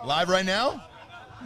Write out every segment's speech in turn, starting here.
Live right now?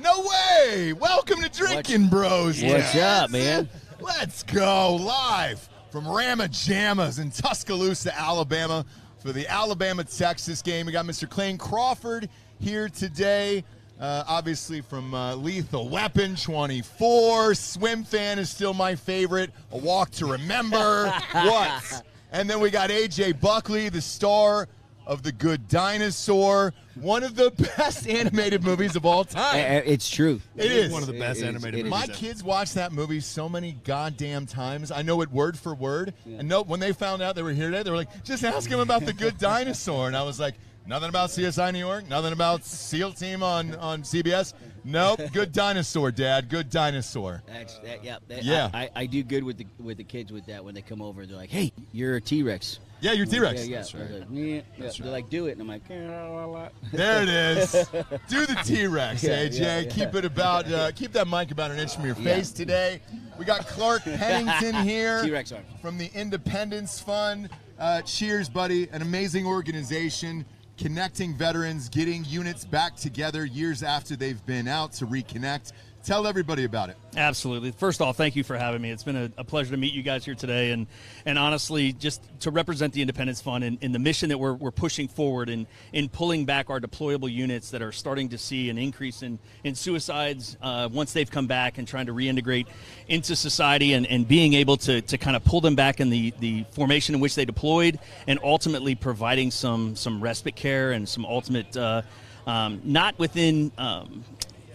No way! Welcome to Drinking Bros. What's up, man? Let's go live from Rama Jamas in Tuscaloosa, Alabama for the Alabama-Texas game. We got Mr. Clayton Crawford here today, obviously from Lethal Weapon 24. Swim Fan is still my favorite. A Walk to Remember. What? And then we got A.J. Buckley, the star of The Good Dinosaur, one of the best animated movies of all time. It's true. It is. One of the best animated movies. My kids watched that movie so many goddamn times. I know it word for word. Yeah. And when they found out they were here today, they were like, just ask him about The Good Dinosaur. And I was like, nothing about CSI New York? Nothing about SEAL Team on CBS? Nope. Good Dinosaur, Dad. Good Dinosaur. I do good with the kids with that when they come over. They're like, hey, you're a T-Rex. Yeah, you're T-Rex. Yeah. That's right. They're like, do it. And I'm like, there it is. Do the T-Rex, AJ. Yeah. Keep that mic about an inch from your face today. We got Clark Pennington here T-Rex arm. From the Independence Fund. Cheers, buddy. An amazing organization connecting veterans, getting units back together years after they've been out to reconnect. Tell everybody about it. Absolutely. First off, thank you for having me. It's been a pleasure to meet you guys here today, and honestly, just to represent the Independence Fund and the mission that we're pushing forward in pulling back our deployable units that are starting to see an increase in suicides once they've come back and trying to reintegrate into society and being able to kind of pull them back in the formation in which they deployed, and ultimately providing some respite care and some ultimate, not within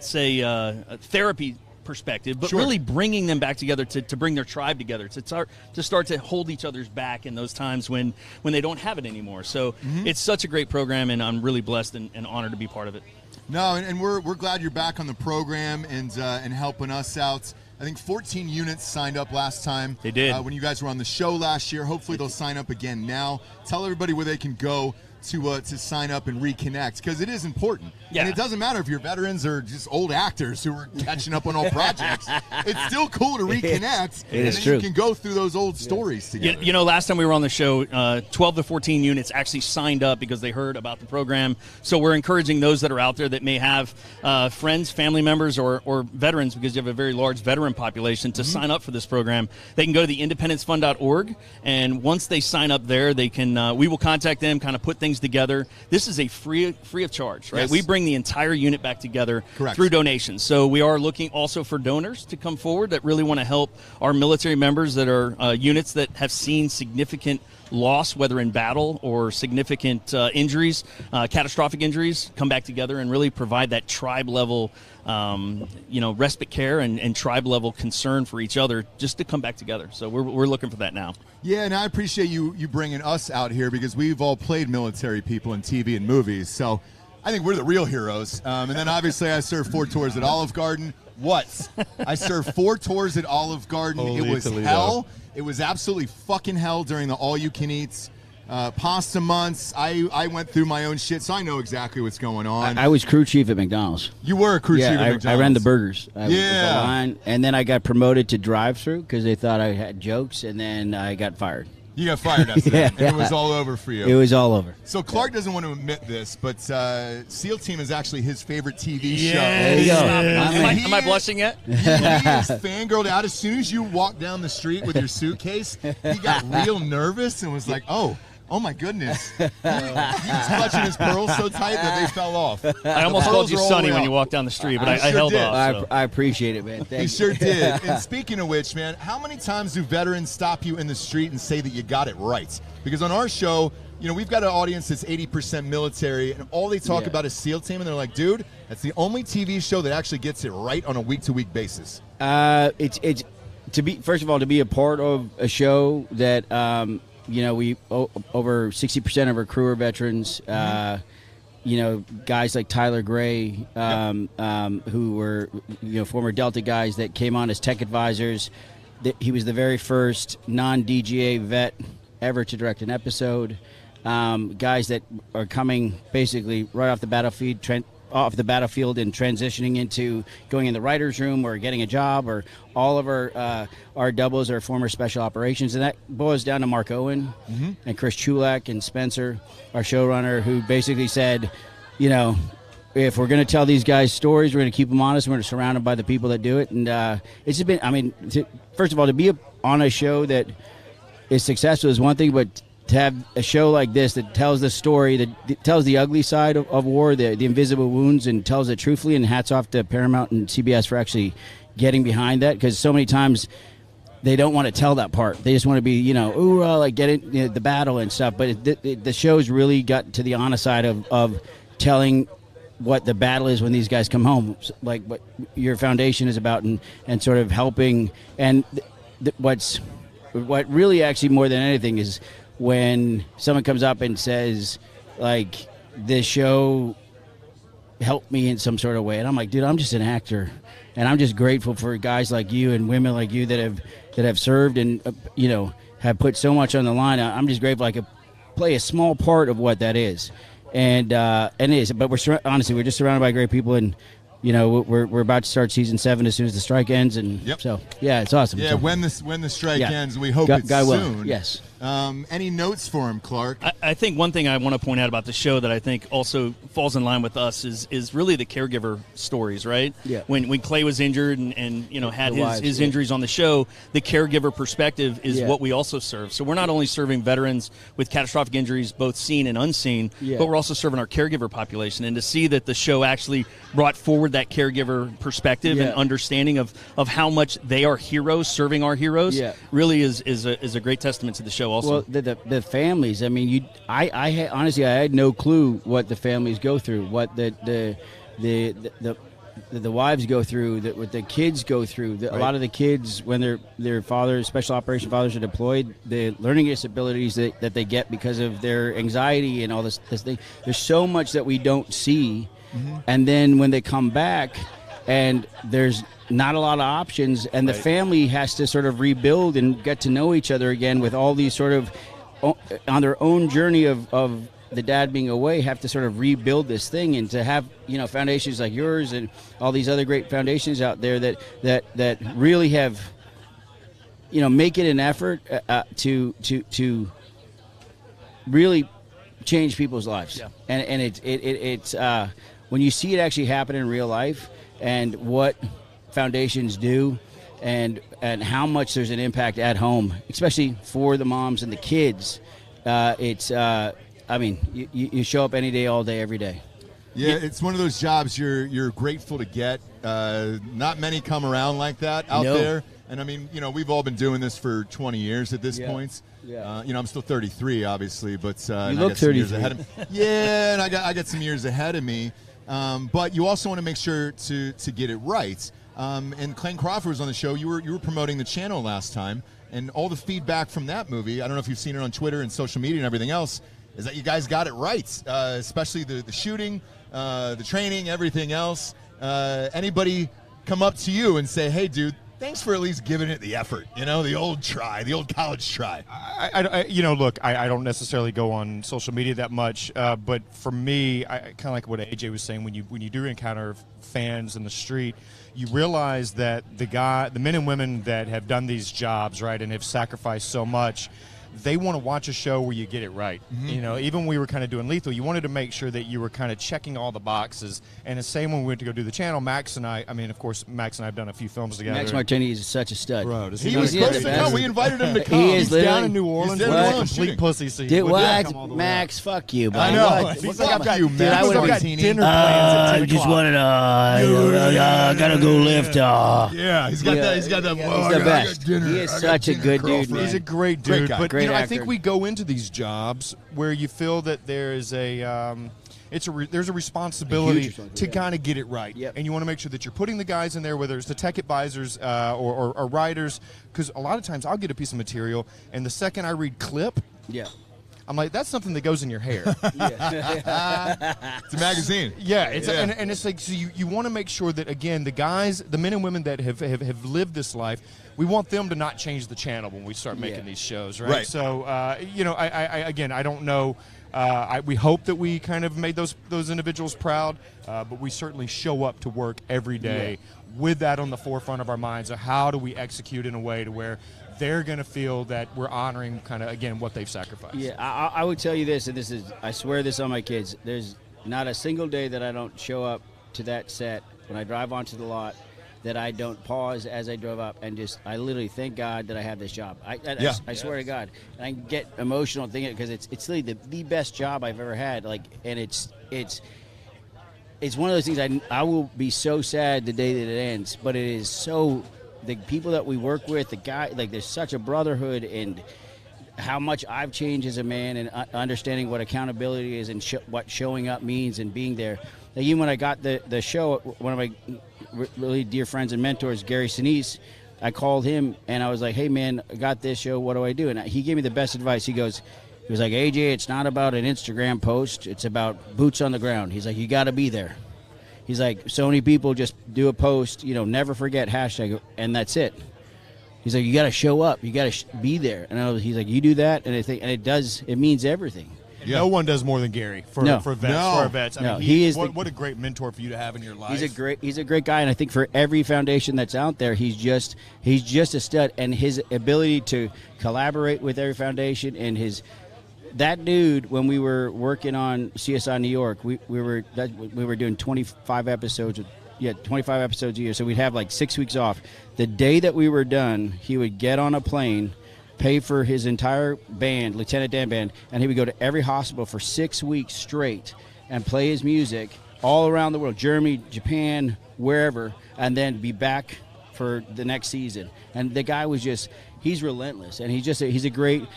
a therapy perspective, but really bringing them back together to bring their tribe together, to start to hold each other's back in those times when they don't have it anymore. So it's such a great program, and I'm really blessed and honored to be part of it. No, and we're glad you're back on the program and helping us out. I think 14 units signed up last time. They did. When you guys were on the show last year. Hopefully they'll sign up again now. Tell everybody where they can go to sign up and reconnect, because it is important. Yeah. And it doesn't matter if you're veterans or just old actors who are catching up on old projects. It's still cool to reconnect. It is true. You can go through those old stories together. You know, last time we were on the show, 12 to 14 units actually signed up because they heard about the program. So we're encouraging those that are out there that may have friends, family members, or veterans, because you have a very large veteran population, to sign up for this program. They can go to the independencefund.org, and once they sign up there, they can. We will contact them, kind of put things together. This is a free of charge, right? Yes. We bring the entire unit back together through donations. So we are looking also for donors to come forward that really want to help our military members that are units that have seen significant loss, whether in battle or significant injuries, catastrophic injuries, come back together and really provide that tribe level respite care and tribe level concern for each other, just to come back together. So we're looking for that now. Yeah, and I appreciate you bringing us out here, because we've all played military people in TV and movies. So I think we're the real heroes. And then obviously I served 4 tours at Olive Garden. I served 4 tours at Olive Garden. Holy it was Toledo. hell. It was absolutely fucking hell during the all-you-can-eats pasta months. I went through my own shit, so I know exactly what's going on. I was crew chief at McDonald's. You were a crew chief at McDonald's. I ran the burgers. I was the line, and then I got promoted to drive-through because they thought I had jokes, and then I got fired. You got fired after that, and it was all over for you. It was all over. So Clark doesn't want to admit this, but SEAL Team is actually his favorite TV show. There you go. Am I blushing yet? He is fangirled out. As soon as you walked down the street with your suitcase, he got real nervous and was like, oh my goodness. He was clutching his pearls so tight that they fell off. I almost called you Sonny when you walked down the street, but I held off. So. I appreciate it, man. Thanks. You sure did. And speaking of which, man, how many times do veterans stop you in the street and say that you got it right? Because on our show, we've got an audience that's 80% military, and all they talk about is SEAL Team, and they're like, dude, that's the only TV show that actually gets it right on a week-to-week basis. It's first of all, to be a part of a show that we over 60% of our crew are veterans. Guys like Tyler Gray, who were former Delta guys that came on as tech advisors. He was the very first non-DGA vet ever to direct an episode. Guys that are coming basically right off the battlefield and transitioning into going in the writer's room or getting a job, or all of our doubles are former special operations. And that boils down to Mark Owen and Chris Chulak and Spencer, our showrunner, who basically said, if we're going to tell these guys stories, we're going to keep them honest. We're surrounded by the people that do it, and it's just been. I mean, first of all, to be on a show that is successful is one thing, but to have a show like this that tells the story, that tells the ugly side of war, the invisible wounds, and tells it truthfully. And hats off to Paramount and CBS for actually getting behind that, because so many times they don't want to tell that part. They just want to be, like get it, the battle and stuff. But the show's really got to the honest side of telling what the battle is when these guys come home, like what your foundation is about, and sort of helping. And what really actually more than anything is when someone comes up and says, like, this show helped me in some sort of way, and I'm like, dude, I'm just an actor, and I'm just grateful for guys like you and women like you that have served and have put so much on the line. I'm just grateful I could play a small part of what that is, and it is. But we're just surrounded by great people, and we're about to start season 7 as soon as the strike ends, and so yeah, it's awesome. Yeah, so, when the strike ends, we hope it's God soon. will. Yes. Any notes for him, Clark? I think one thing I want to point out about the show that I think also falls in line with us is really the caregiver stories, right? Yeah. When Clay was injured and had his injuries on the show, the caregiver perspective is what we also serve. So we're not only serving veterans with catastrophic injuries, both seen and unseen, but we're also serving our caregiver population. And to see that the show actually brought forward that caregiver perspective and understanding of how much they are heroes serving our heroes really is a great testament to the show. Also, well, the families. I mean, honestly, I had no clue what the families go through, what the wives go through, what the kids go through. A lot of the kids, when their fathers, special operation fathers, are deployed, the learning disabilities that they get because of their anxiety and all this thing. There's so much that we don't see, and then when they come back, and there's not a lot of options, and the family has to sort of rebuild and get to know each other again with all these sort of, on their own journey of the dad being away, have to sort of rebuild this thing. And to have foundations like yours and all these other great foundations out there that really have make it an effort to really change people's lives. And it's when you see it actually happen in real life, and what foundations do, and how much there's an impact at home, especially for the moms and the kids. You show up any day, all day, every day. Yeah, it's one of those jobs you're grateful to get. Not many come around like that out there. And I mean, we've all been doing this for 20 years at this point. Yeah. I'm still 33, obviously, but you look 33. Ahead of me. Yeah, and I got some years ahead of me. But you also want to make sure to get it right. And Clayne Crawford was on the show. You were promoting the channel last time, and all the feedback from that movie, I don't know if you've seen it on Twitter and social media and everything else, is that you guys got it right, especially the shooting, the training, everything else. Anybody come up to you and say, hey, dude, thanks for at least giving it the effort, the old college try. Look, I don't necessarily go on social media that much, but for me, I kind of like what AJ was saying. When you do encounter fans in the street, you realize that the men and women that have done these jobs, right, and have sacrificed so much, they want to watch a show where you get it right. Even when we were kind of doing Lethal, you wanted to make sure that you were kind of checking all the boxes. And the same when we went to go do the channel, Max and I mean, of course, Max and I have done a few films together. Max Martini is such a stud. Bro, he was supposed to come. We invited him to come. He's down in New Orleans. He's with a complete shooting. pussy seat. Dude, what? Max, fuck you, buddy. I know. What? What's up with you, Max? I've got dinner plans at 10 I just o'clock. wanted to gotta go lift. Yeah, he's got that. He's got that. He's the best. He is such a good dude, man. He's a great dude. guy. But Great I actor. think we go into these jobs where you feel that there is there's a responsibility to kind of get it right. And you want to make sure that you're putting the guys in there, whether it's the tech advisors or writers, because a lot of times I'll get a piece of material, and the second I read clip, I'm like, that's something that goes in your hair. It's a magazine. And it's like, so you want to make sure that, again, the men and women that have lived this life, we want them to not change the channel when we start making these shows, right? So, I don't know. We hope that we kind of made those individuals proud, but we certainly show up to work every day with that on the forefront of our minds of how do we execute in a way to where they're going to feel that we're honoring kind of, again, what they've sacrificed. I would tell you this, and I swear this on my kids. not a single day that I don't show up to that set when I drive onto the lot that I don't pause as I drove up and I literally thank God that I have this job. I swear to God. And I get emotional thinking because it's literally the best job I've ever had. Like, and it's one of those things I will be so sad the day that it ends, but it is so, the people that we work with, the guy, like there's such a brotherhood and how much I've changed as a man and understanding what accountability is and what showing up means and being there. Like, even when I got the show, one of my really dear friends and mentors, Gary Sinise, I called him and I was like, hey man, I got this show, what do I do? And he gave me the best advice. He was like, AJ, it's not about an Instagram post, it's about boots on the ground. He's like, you got to be there. He's like, so many people just do a post, never forget hashtag, and that's it. He's like, you got to show up, you got to be there. And he's like, you do that, and it means everything. Yeah. No one does more than Gary for vets. For our vets. I mean, what a great mentor for you to have in your life. He's a great guy, and I think for every foundation that's out there, he's just a stud. And his ability to collaborate with every foundation and that dude, when we were working on CSI New York, we were doing 25 episodes. 25 episodes a year. So we'd have like 6 weeks off. The day that we were done, he would get on a plane, pay for his entire band, Lieutenant Dan band, and he would go to every hospital for 6 weeks straight and play his music all around the world, Germany, Japan, wherever, and then be back for the next season. And the guy was he's relentless, and he's a great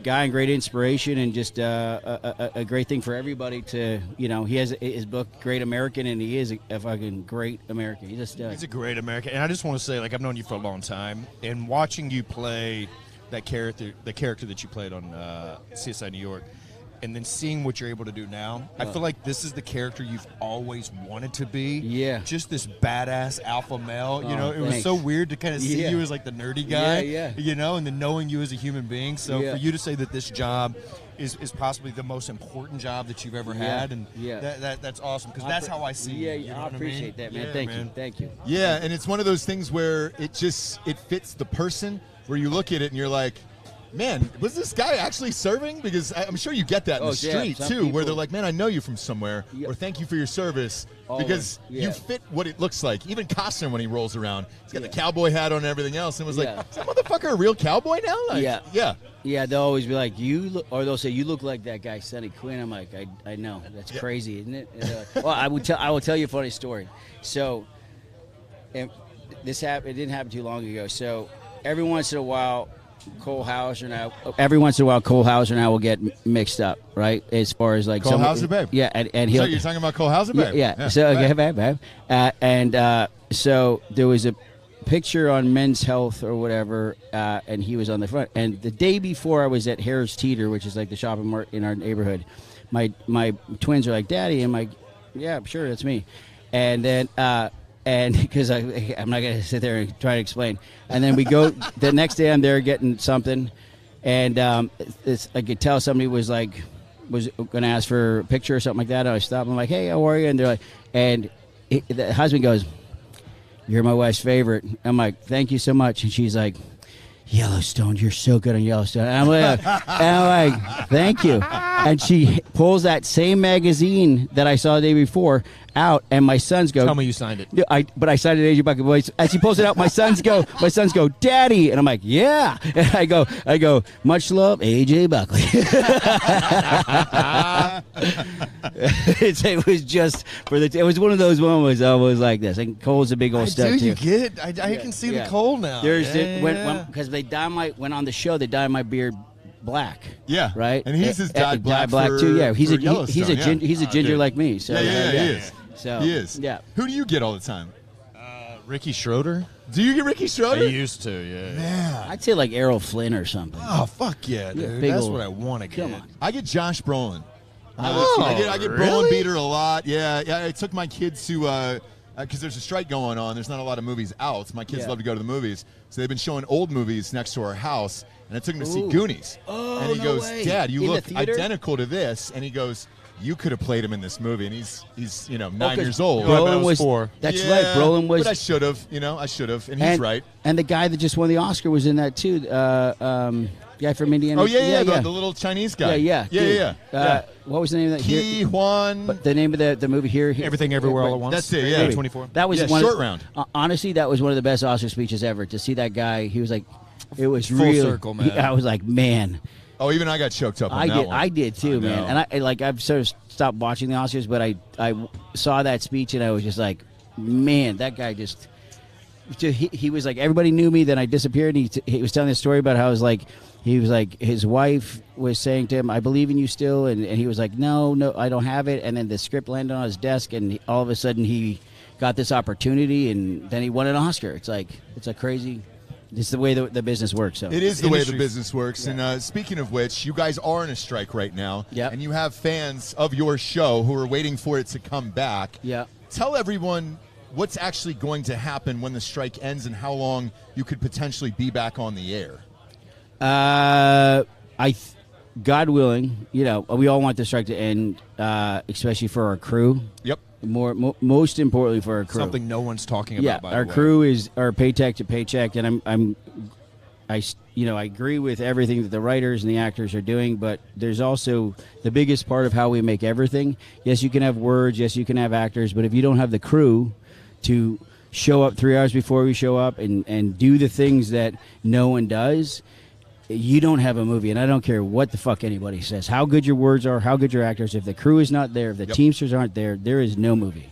guy and great inspiration, and just a great thing for everybody to, he has his book, Great American, and he is a fucking great American. He's a great American. And I just want to say, like, I've known you for a long time, and watching you play the character that you played on CSI New York, and then seeing what you're able to do now, I feel like this is the character you've always wanted to be. Yeah. Just this badass alpha male. It was so weird to kind of see you as like the nerdy guy. Yeah. And then knowing you as a human being. So for you to say that this job is possibly the most important job that you've ever had, and that's awesome, because that's how I see you. Yeah, I appreciate that, man. Thank you. Yeah, and it's one of those things where it fits the person, where you look at it and you're like, man, was this guy actually serving? Because I'm sure you get that in the street, too, where they're like, man, I know you from somewhere, or thank you for your service, because you fit what it looks like. Even Costner, when he rolls around, he's got the cowboy hat on and everything else, and was like, is that motherfucker a real cowboy now? Like, Yeah, they'll always be like, or they'll say, you look like that guy, Sonny Quinn. I'm like, I know. That's crazy, isn't it? Well, I will tell you a funny story. So, it didn't happen too long ago. So, every once in a while, Cole Hauser and I will get mixed up, right? As far as like Cole Hauser, babe. Yeah, and he'll. So you're talking about Cole Hauser, babe? Yeah. So okay, babe. So there was a picture on Men's Health or whatever, and he was on the front. And the day before, I was at Harris Teeter, which is like the shopping mart in our neighborhood. My twins are like, Daddy, I'm like, yeah, sure, that's me. And then. And because I'm not going to sit there and try to explain. And then we go, the next day I'm there getting something. And I could tell somebody was going to ask for a picture or something like that. And I stopped. I'm like, hey, how are you? And they're like, the husband goes, you're my wife's favorite. I'm like, thank you so much. And she's like, Yellowstone, you're so good on Yellowstone. And I'm like, thank you. And she pulls that same magazine that I saw the day before out, and my sons go, tell me you signed it. But I signed it, AJ Buckley. As she pulls it out, my sons go, Daddy. And I'm like, yeah. And I go, much love, AJ Buckley. It was just it was one of those moments I was like this. And Cole's a big old stud too. You get it. I can see the Cole now. Because when on the show, they dye my beard black. Yeah. Right? And he's just dyed black too. Yeah. He's a ginger dude. like me. So yeah, he is. So he is. Yeah. Who do you get all the time? Ricky Schroeder. Do you get Ricky Schroeder? I used to, yeah. Man. I'd say like Errol Flynn or something. Oh, fuck yeah, dude. That's what I want to get. Come on. I get Josh Brolin. I get Brolin Beater a lot. Yeah. I took my kids to because there's a strike going on. There's not a lot of movies out. My kids love to go to the movies. So they've been showing old movies next to our house. And I took him to see Goonies. Oh, and he goes, way. Dad, you In look the theater? identical to this. And he goes, you could have played him in this movie, and he's 9 'cause years old. Bro- Brolin was 4. That's Yeah, right. Brolin was. But I should have, and he's right. And the guy that just won the Oscar was in that too. Guy from Indiana. Oh yeah. The little Chinese guy. Yeah. Yeah. What was the name of that? Ki Hwan. But the name of the movie here. Everything Everywhere All at Once. That's it, yeah. Maybe. 24. That was Yeah, one short of, round. Honestly, that was one of the best Oscar speeches ever. To see that guy, he was like, it was Full really, circle, man. I was like, man. Oh, even I got choked up on I that did. one. I did too, I man. know. And I've sort of stopped watching the Oscars, but I saw that speech and I was just like, man, that guy just he was like, everybody knew me. Then I disappeared. And he was telling a story about how he was like his wife was saying to him, "I believe in you still," and he was like, "No, I don't have it." And then the script landed on his desk, and all of a sudden he got this opportunity, and then he won an Oscar. It's a crazy. It's the way the business works. So It is the way the Industry. business works. And speaking of which, you guys are in a strike right now. Yep. And you have fans of your show who are waiting for it to come back. Yeah. Tell everyone what's actually going to happen when the strike ends and how long you could potentially be back on the air. God willing, we all want the strike to end, especially for our crew. Yep. Most importantly for our crew. Something no one's talking about. Yeah, by our the way. crew is our paycheck to paycheck, and I agree with everything that the writers and the actors are doing, but there's also the biggest part of how we make everything. Yes, you can have words, yes, you can have actors, but if you don't have the crew to show up 3 hours before we show up and do the things that no one does, you don't have a movie. And I don't care what the fuck anybody says, how good your words are, how good your actors. If the crew is not there, if the teamsters aren't there, there is no movie.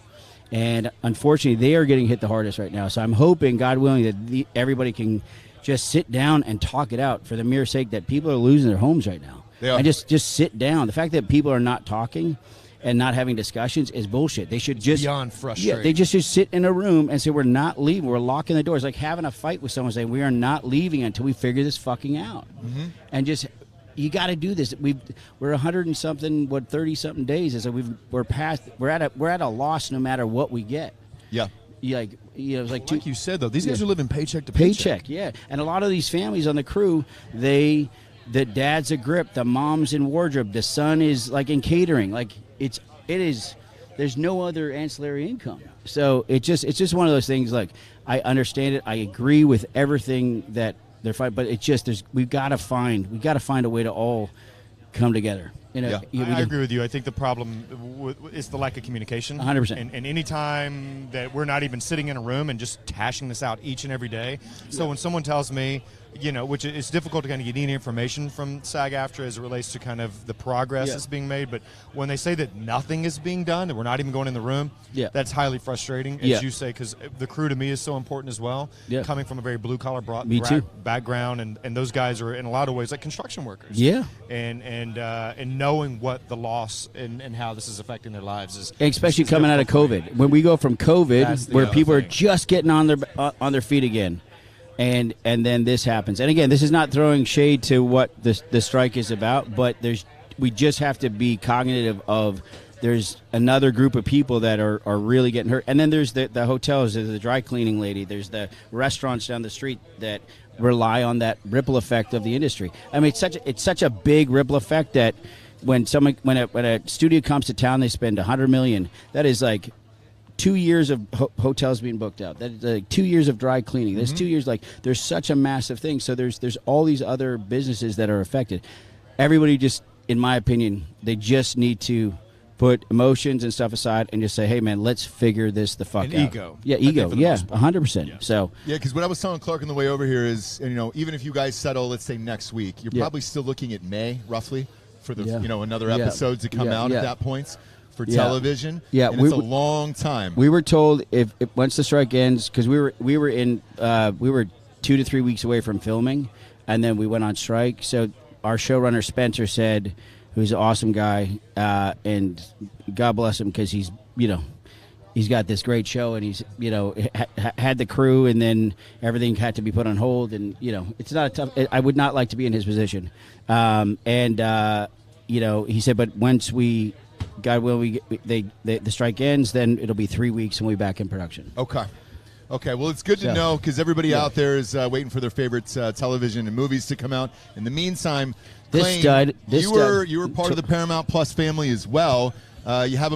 And unfortunately, they are getting hit the hardest right now. So I'm hoping, God willing, that everybody can just sit down and talk it out for the mere sake that people are losing their homes right now. They are. And just sit down. The fact that people are not talking and not having discussions is bullshit. They should just beyond frustrating. Yeah, they just should sit in a room and say, we're not leaving. We're locking the doors. Like having a fight with someone saying, we are not leaving until we figure this fucking out. Mm-hmm. And just, you got to do this. We're 100 and something, 30 something days, and so we're at a loss no matter what we get. Yeah. It's like Like you said, though, these guys are living paycheck to paycheck. Yeah, and a lot of these families on the crew, the dad's a grip, the mom's in wardrobe, the son is like in catering. Like it is. There's no other ancillary income. So it's just one of those things. Like I understand it. I agree with everything that they're fighting, but it's just we've got to find a way to all come together. Yeah. I agree with you. I think the problem is the lack of communication. 100%. And any time that we're not even sitting in a room and just hashing this out each and every day. So when someone tells me, which it's difficult to kind of get any information from SAG-AFTRA as it relates to kind of the progress that's being made. But when they say that nothing is being done, that we're not even going in the room, that's highly frustrating, as you say, because the crew to me is so important as well. Yeah. Coming from a very blue-collar Me too. background, and those guys are in a lot of ways like construction workers. Yeah. And knowing what the loss and how this is affecting their lives is especially is coming out of difficult for me. COVID. When we go from That's COVID, the where other people are thing. just getting on their feet again, and then this happens. And again, this is not throwing shade to what the strike is about, but we just have to be cognitive of there's another group of people that are really getting hurt. And then there's the hotels, there's the dry cleaning lady, there's the restaurants down the street that rely on that ripple effect of the industry. I mean, it's such a big ripple effect that when a studio comes to town, they spend $100 million. That is like 2 years of hotels being booked out. That's like 2 years of dry cleaning. There's 2 years. Like there's such a massive thing. So there's all these other businesses that are affected. Everybody just, in my opinion, they just need to put emotions and stuff aside and just say, hey man, let's figure this the fuck And out. ego. Yeah, I think ego. for the Yeah, most part. 100%. Yeah. So Yeah, because what I was telling Clark on the way over here is, even if you guys settle, let's say next week, you're probably still looking at May, roughly, for the another episode to come out at that point for television. Yeah, and it's a long time. we were told if once the strike ends, because we were 2 to 3 weeks away from filming, and then we went on strike. So our showrunner Spencer said, who's an awesome guy, and God bless him because he's got this great show, and he's had the crew, and then everything had to be put on hold, and it's not a tough. I would not like to be in his position, he said, but once God will, the strike ends, then it'll be 3 weeks and we'll be back in production. Okay. Okay, well, it's good to know because everybody out there is waiting for their favorite television and movies to come out. In the meantime, Clayne, you were part of the Paramount Plus family as well. You have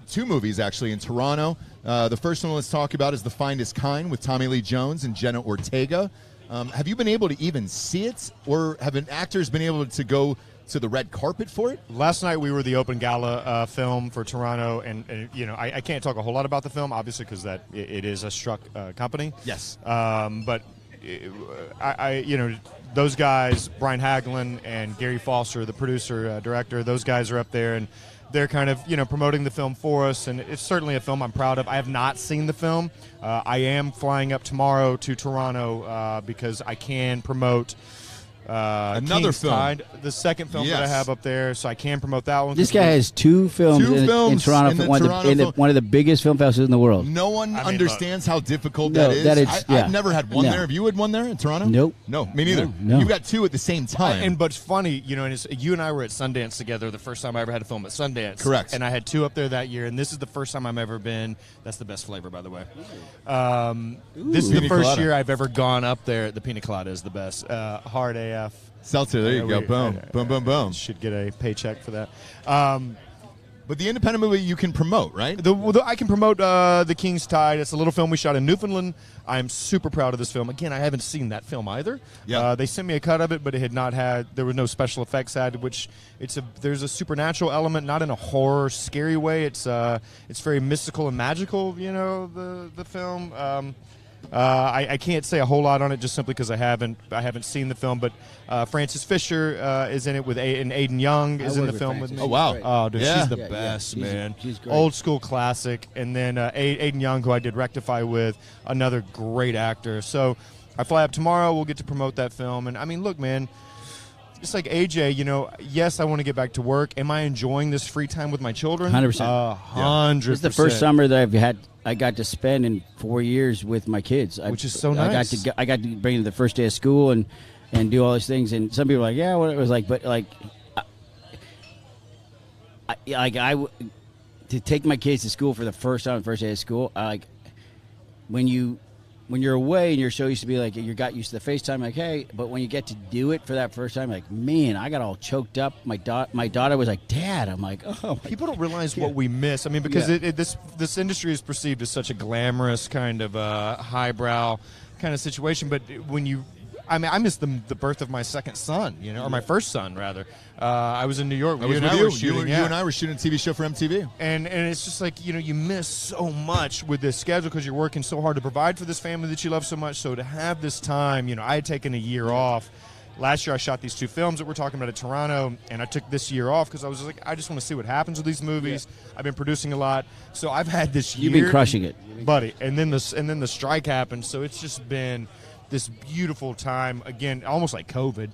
two movies actually in Toronto. The first one let's talk about is The Finest Kind with Tommy Lee Jones and Jenna Ortega. Have you been able to even see it, or have actors been able to go to the red carpet for it? Last night we were the open gala film for Toronto, and I can't talk a whole lot about the film, obviously, because it is a struck company. Yes. But those guys, Brian Hagelin and Gary Foster, the producer director, those guys are up there, and they're kind of promoting the film for us, and it's certainly a film I'm proud of. I have not seen the film. I am flying up tomorrow to Toronto because I can promote another King's film, Tide, the second film that I have up there, so I can promote that one. This guy has two films in Toronto, one of the biggest film festivals in the world. No one understands how difficult that is. I've never had one there. Have you had one there in Toronto? Nope. No, me neither. No. You've got two at the same time. But it's funny, and you and I were at Sundance together the first time I ever had a film at Sundance. Correct. And I had two up there that year, and this is the first time I've ever been. That's the best flavor, by the way. This is the first year I've ever gone up there. The pina colada is the best. Hard AF. Seltzer, there you go. Boom, boom, boom, boom. Should get a paycheck for that. But the independent movie you can promote, right? I can promote The King's Tide. It's a little film we shot in Newfoundland. I'm super proud of this film. Again, I haven't seen that film either. Yeah. They sent me a cut of it, but it had not had. There were no special effects added, which there's a supernatural element, not in a horror, scary way. It's very mystical and magical. The film. I can't say a whole lot on it just simply because I haven't seen the film, but Frances Fisher is in it and Aiden Young is in the film with me. Oh, wow. Oh, dude, she's the best, man. She's great. Old school classic. And then Aiden Young, who I did Rectify with, another great actor. So I fly up tomorrow. We'll get to promote that film. And, I mean, look, man, just like AJ, yes, I want to get back to work. Am I enjoying this free time with my children? 100%. 100%. This is the first summer that I got to spend in 4 years with my kids, which is so nice. I got to bring them the first day of school and do all these things. And some people are like, yeah, what it was like, but to take my kids to school for the first time, first day of school, when you're away and you're so used to be like, you got used to the FaceTime, like, hey, but when you get to do it for that first time, like, man, I got all choked up. My daughter was like, Dad. I'm like, oh. People don't realize what we miss. I mean, because this industry is perceived as such a glamorous kind of highbrow kind of situation. But I missed the birth of my second son, or my first son, rather. I was in New York. You and I were shooting a TV show for MTV. And it's just like, you miss so much with this schedule because you're working so hard to provide for this family that you love so much. So to have this time, I had taken a year off. Last year I shot these two films that we're talking about at Toronto, and I took this year off because I was just like, I just want to see what happens with these movies. I've been producing a lot. So I've had this year. You've been crushing it. Buddy. And then the strike happened. So it's just been this beautiful time, again, almost like COVID,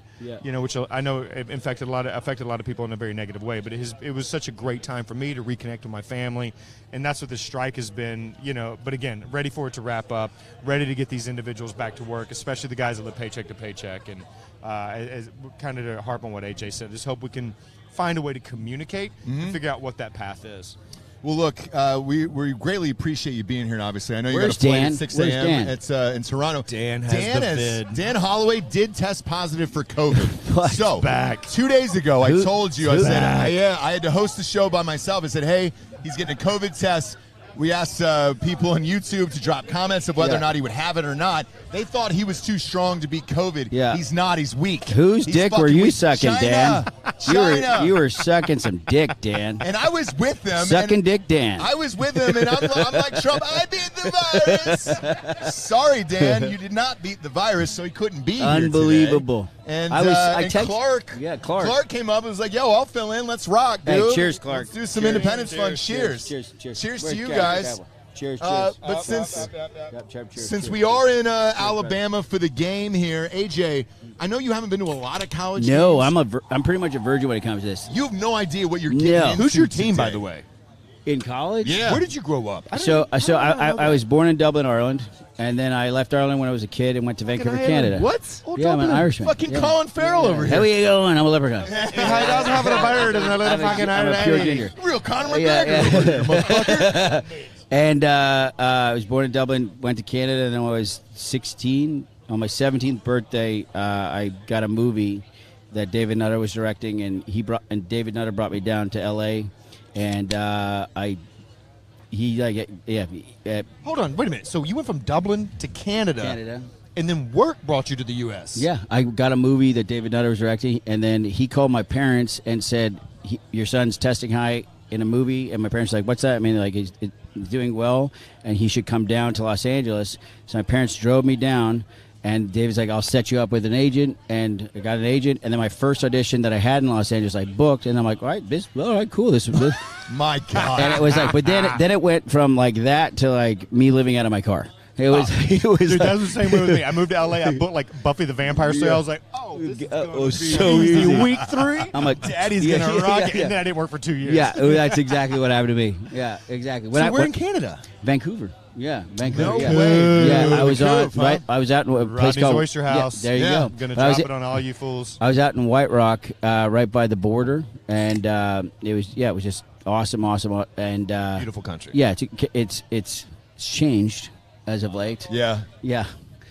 which I know affected a lot of people in a very negative way. But it was such a great time for me to reconnect with my family, and that's what this strike has been. But again, ready for it to wrap up, ready to get these individuals back to work, especially the guys that live paycheck to paycheck. And as kind of to harp on what AJ said, just hope we can find a way to communicate and figure out what that path is. Well, look, we greatly appreciate you being here, and obviously I know you got Where's a flight Dan? at 6 Where's a.m. Dan? It's in Toronto. Dan vid. Dan Holloway did test positive for COVID. So back 2 days ago, I told you, I said, back? I had to host the show by myself. I said, hey, he's getting a COVID test. We asked people on YouTube to drop comments of whether or not he would have it or not. They thought he was too strong to beat COVID. Yeah. He's not. He's weak. Whose He's dick were you weak. sucking, China. Dan? China. You were sucking some dick, Dan. And I was with them. Sucking dick, Dan. I was with him, and I'm like, Trump, I beat the virus. Sorry, Dan, you did not beat the virus, so he couldn't be here Unbelievable. today. And, Clark came up and was like, yo, I'll fill in. Let's rock, dude. Hey, cheers, Clark. Let's do some Independence Fund. Cheers. Cheers to you guys. Cheers. But since we are in Alabama for the game here, AJ, I know you haven't been to a lot of college No, games. I'm pretty much a virgin when it comes to this. You have no idea what you're getting into. Who's your team, today. by the way? In college? Yeah. Where did you grow up? I was born in Dublin, Ireland, and then I left Ireland when I was a kid and went to Vancouver, Canada. What? Yeah, I'm an Irishman. Fucking Colin Farrell over here. How are you going? I'm a leprechaun. He doesn't have a bird in the little fucking I'm a pure ginger. Real Conor McGregor. Motherfucker. And I was born in Dublin, went to Canada, and then when I was 16, on my 17th birthday, I got a movie that David Nutter was directing, and David Nutter brought me down to L.A. and Hold on, wait a minute. So you went from Dublin to Canada. And then work brought you to the U.S. Yeah, I got a movie that David Nutter was directing, and then he called my parents and said, your son's testing high in a movie, and my parents were like, what's that? I mean, like, he's doing well, and he should come down to Los Angeles. So my parents drove me down, and David's like, I'll set you up with an agent, and I got an agent, and then my first audition that I had in Los Angeles, I booked, and I'm like, all right, cool, this was good. My God. And it was like, but then it went from like that to like me living out of my car. It was Dude, like, that was the same way with me. I moved to L.A., I booked like Buffy the Vampire Slayer. I was like, this is going to be so easy. easy. Week 3, I'm like, Daddy's going to rock it. And then I didn't work for 2 years. Yeah, that's exactly what happened to me. Yeah, exactly. So we're in Canada. Vancouver. Yeah, Vancouver. No yeah. way. Yeah, I was Vancouver, right. I was out in a place Rodney's called Oyster House. Yeah, there you go. I'm going to But drop it on all you fools. I was out in White Rock, right by the border, and it was just awesome, and Beautiful country. Yeah, it's changed as of late. Yeah. Yeah.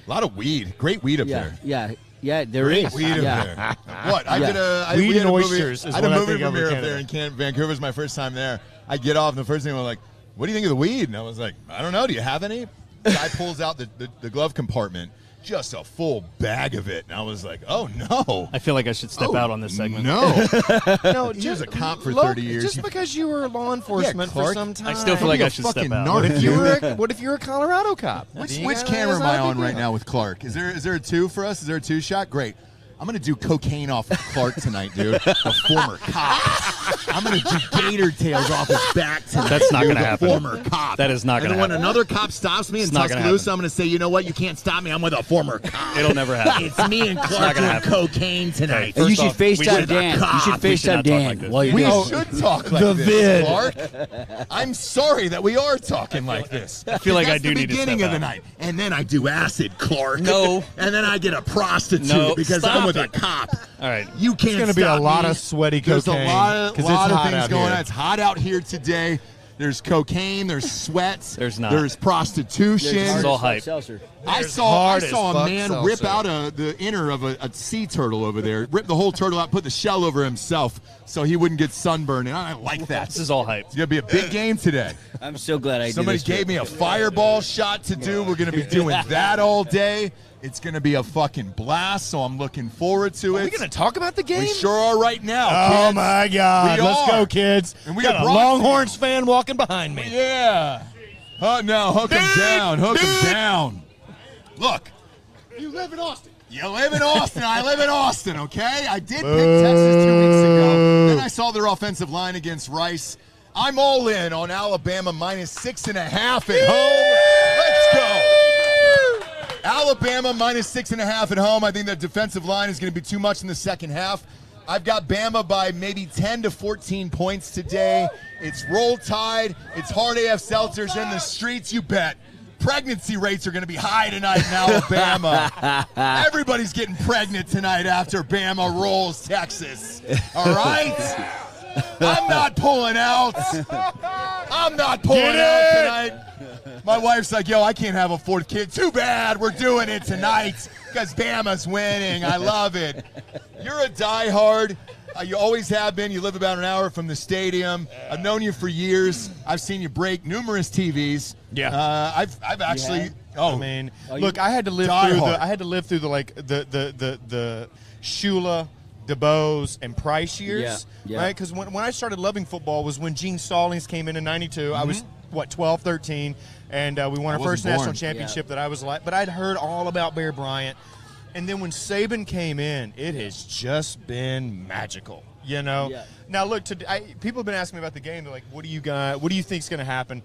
A lot of weed. Great weed up there. Yeah, there Great is. weed up yeah. there. What? I did a Weed we had and a movie- oysters is I had a what I movie think of in premiere up there Canada. in Vancouver. Was my first time there. I get off, and the first thing I'm like, "What do you think of the weed?" And I was like, "I don't know. Do you have any?" Guy pulls out the glove compartment, just a full bag of it, and I was like, "Oh no." I feel like I should step out on this segment. No. No, He was a cop for 30 years. Just because you were law enforcement for Clark. some time. I still feel like I should step out. narc. What if you were a Colorado cop? Which camera am I on right now with Clark? Is there a 2 for us? Is there a 2 shot? Great. I'm going to do cocaine off of Clark tonight, dude. A former cop. I'm going to do gator tails off his back tonight. That's not dude, gonna a happen. former cop. That is not And gonna then when happen. another cop stops me in It's not gonna Tuscaloosa, happen. I'm going to say, you know what? You can't stop me. I'm with a former cop. It'll never happen. It's me and Clark gonna doing happen. cocaine tonight. And you First should off, we FaceTime should- Dan. You should we should FaceTime not talk Dan. like this. while you're We doing it. should talk like The this, vid. Clark. I'm sorry that we are talking like this. I feel like I do the need to beginning step of the out. night, and then I do acid, Clark. No. And then I get a prostitute No, because stop I'm with it. a cop. All right. You can't. It's gonna be a stop lot me. of sweaty There's cocaine, a lot 'cause of it's hot things out going here. on. It's hot out here today. There's cocaine. There's sweats. There's not. There's prostitution. This is all hype. Seltzer. I There's saw hard a as fuck man seltzer. rip out the inner of a sea turtle over there. Rip the whole turtle out, put the shell over himself so he wouldn't get sunburned. And I like that. This is all hype. It's gonna be a big game today. I'm so glad I did Somebody this. gave me a fireball shot to do. We're gonna be doing that all day. It's gonna be a fucking blast. So I'm looking forward to Are it. we going to talk about the game? We sure are right now. Oh, kids. my God. We Let's are. go, kids. And we got got a Brock Longhorns fan walking behind me. Yeah. No, hook him down. Hook him down. Look. You live in Austin. You live in Austin. I live in Austin, okay? I did pick Texas 2 weeks ago. Then I saw their offensive line against Rice. I'm all in on Alabama -6.5 at home. Let's go. Alabama -6.5 at home. I think the defensive line is going to be too much in the second half. I've got Bama by maybe 10 to 14 points today. It's Roll Tide. It's Hard AF Seltzers in the streets, you bet. Pregnancy rates are going to be high tonight in Alabama. Everybody's getting pregnant tonight after Bama rolls Texas. All right? I'm not pulling out. I'm not pulling out tonight. My wife's like, yo, I can't have a 4th kid. Too bad. We're doing it tonight because Bama's winning. I love it. You're a diehard. You always have been. You live about an hour from the stadium. I've known you for years. I've seen you break numerous TVs. Yeah. I've actually. have? Oh, I mean, look, I had to live Die through hard. the Shula, DeBose, and Price years, Yeah. right? Because when I started loving football was when Gene Stallings came in '92. I was 12, 13, and we won our wasn't first national born. championship that I was like. But I'd heard all about Bear Bryant, and then when Saban came in, it has just been magical. You know. Yeah. Now look, people have been asking me about the game. They're like, "What do you got? What do you think's going to happen?"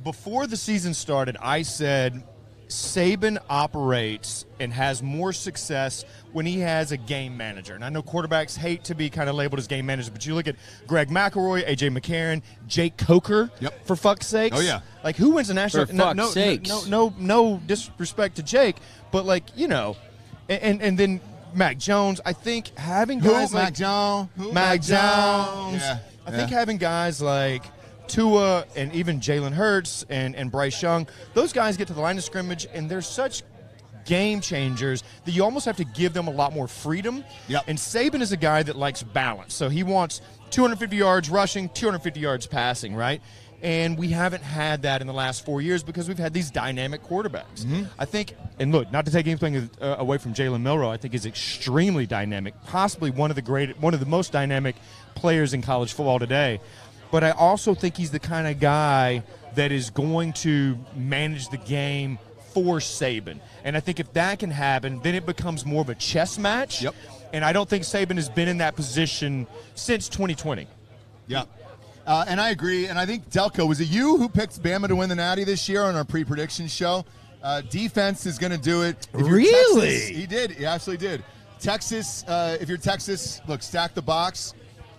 Before the season started, I said Saban operates and has more success when he has a game manager. And I know quarterbacks hate to be kind of labeled as game managers, but you look at Greg McElroy, A.J. McCarron, Jake Coker, Yep. for fuck's sakes. Oh, yeah. Like, who wins a national? For fuck's sakes. No disrespect to Jake, but, like, you know, and then Mac Jones, I think having guys like Mac Jones? Who? Mac Jones. Yeah. I think having guys like Tua and even Jalen Hurts and Bryce Young, those guys get to the line of scrimmage, and they're such game changers that you almost have to give them a lot more freedom. Yep. And Saban is a guy that likes balance. So he wants 250 yards rushing, 250 yards passing, right? And we haven't had that in the last 4 years because we've had these dynamic quarterbacks. I think, and look, not to take anything away from Jalen Milroe, I think is extremely dynamic, possibly one of the most dynamic players in college football today. But I also think he's the kind of guy that is going to manage the game for Saban. And I think if that can happen, then it becomes more of a chess match. Yep. And I don't think Saban has been in that position since 2020. Yeah. And I agree. And I think, Delco, was it you who picked Bama to win the Natty this year on our pre-prediction show? Defense is going to do it. If you're Really? Texas, he did. He absolutely did. Texas, if you're Texas, look, stack the box.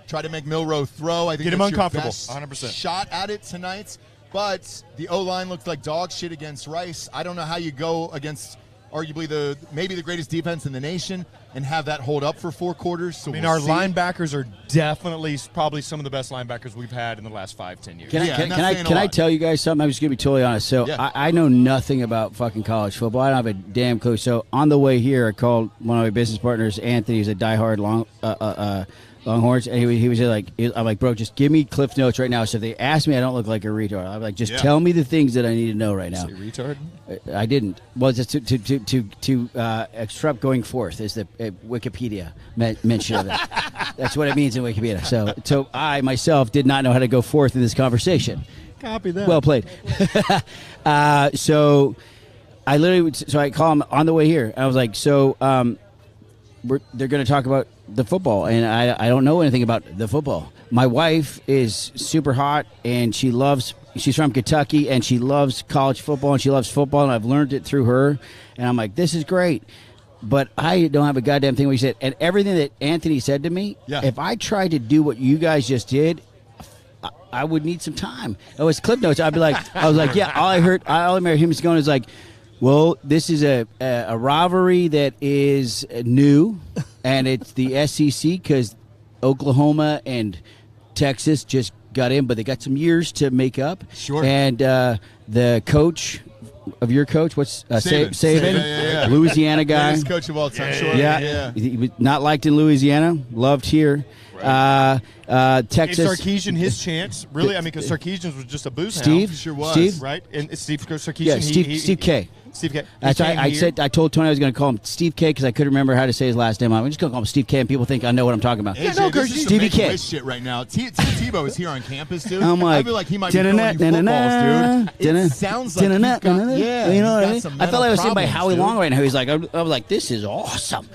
Try to make Milroe throw. I think Get him that's your uncomfortable, best 100%. shot at it tonight. But the O-line looked like dog shit against Rice. I don't know how you go against arguably maybe the greatest defense in the nation and have that hold up for 4 quarters. So I mean, we'll our see. linebackers are definitely probably some of the best linebackers we've had in the last 5-10 years. Can Yeah, and that's saying a I lot. tell you guys something? I'm just going to be totally honest. So Yeah. I know nothing about fucking college football. I don't have a damn clue. So on the way here, I called one of my business partners, Anthony, who's a diehard Longhorns, and he was like, I'm like, bro, just give me Cliff Notes right now. So if they ask me, I don't look like a retard. I'm like, just tell me the things that I need to know right now. Say retard? I didn't. Well, just to extract going forth is the Wikipedia mention of it. That's what it means in Wikipedia. So I myself did not know how to go forth in this conversation. Copy that. Well played. So I literally, so I call him on the way here. I was like, so they're going to talk about the football, and I don't know anything about the football. My wife is super hot, and she's from Kentucky, and she loves college football, and she loves football, and I've learned it through her. And I'm like, this is great. But I don't have a goddamn thing what he said. And everything that Anthony said to me, if I tried to do what you guys just did, I would need some time. It was Clip Notes. I was like, yeah, all I remember him going is like, well, this is a rivalry that is new, and it's the SEC because Oklahoma and Texas just got in, but they got some years to make up. Sure. And the coach of your coach, what's Saban. Yeah. Louisiana guy. Greatest coach of all time, sure. Yeah. He was not liked in Louisiana, loved here. Right. Texas. Gave Sarkisian his chance, really. I mean, because Sarkisian was just a booze Steve? hound. Sure was. Steve? Right? And Steve Sarkisian. Yeah, Steve K. Steve K. That's why I told Tony I was going to call him Steve K because I couldn't remember how to say his last name. I'm just going to call him Steve K, and people think I know what I'm talking about. AJ, no, this is some Stevie K. make-a-wish shit right now. Tebow is here on campus, dude. I'm like, I feel like he might be throwing you footballs, dude. It sounds like you've got, you know what I mean? some I felt like I was sitting by mental Howie problems, Long right now. He's like, I was like, this is awesome.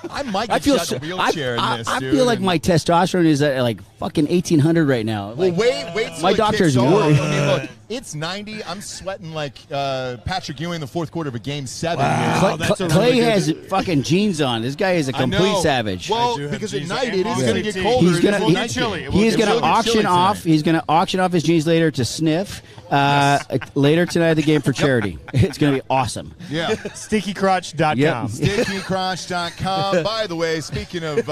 I might I get feel you out of the wheelchair in this, I dude. feel like and- my testosterone is at like fucking 1800 right now. Well, Like, wait till my it doctor's kicks off. worried. I mean, look, it's 90. I'm sweating like Patrick Ewing in the fourth quarter of a game 7. Wow. dude. that's a Clay really good- has fucking jeans on. This guy is a I complete know. savage. Well, I do have because at jeans night and it is long going to get sleeve colder. He's It gonna- is he- night chilly. shift. It will He's get going to chilly auction off. tonight. He's going to auction off his jeans later to sniff later tonight at the game for charity. It's going to be awesome. Yeah. StinkyCrotch.com. Yep. StinkyCrotch.com. By the way, speaking of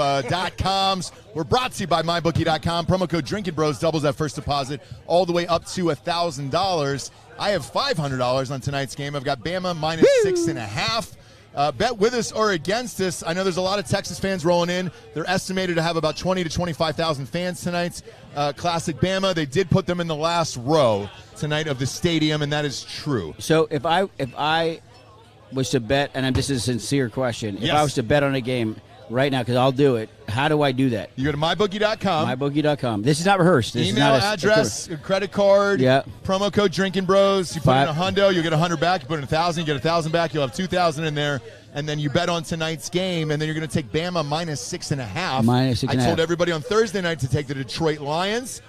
.coms, we're brought to you by MyBookie.com. Promo code Drinking Bros doubles that first deposit all the way up to $1,000. I have $500 on tonight's game. I've got Bama minus 6.5. Bet with us or against us. I know there's a lot of Texas fans rolling in. They're estimated to have about 20 to 25,000 fans tonight. Classic Bama. They did put them in the last row tonight of the stadium, and that is true. So if I was to bet, and this is a sincere question, if Yes. I was to bet on a game right now, because I'll do it, how do I do that? You go to MyBookie.com. MyBookie.com. This is not rehearsed. This is Email, not address, credit card, Yeah. promo code Drinking Bros. You put in a hundo, you'll get 100 back. You put in 1,000, you get 1,000 back. You'll have 2,000 in there, and then you bet on tonight's game, and then you're going to take Bama minus 6.5. Minus I 6.5. told everybody on Thursday night to take the Detroit Lions.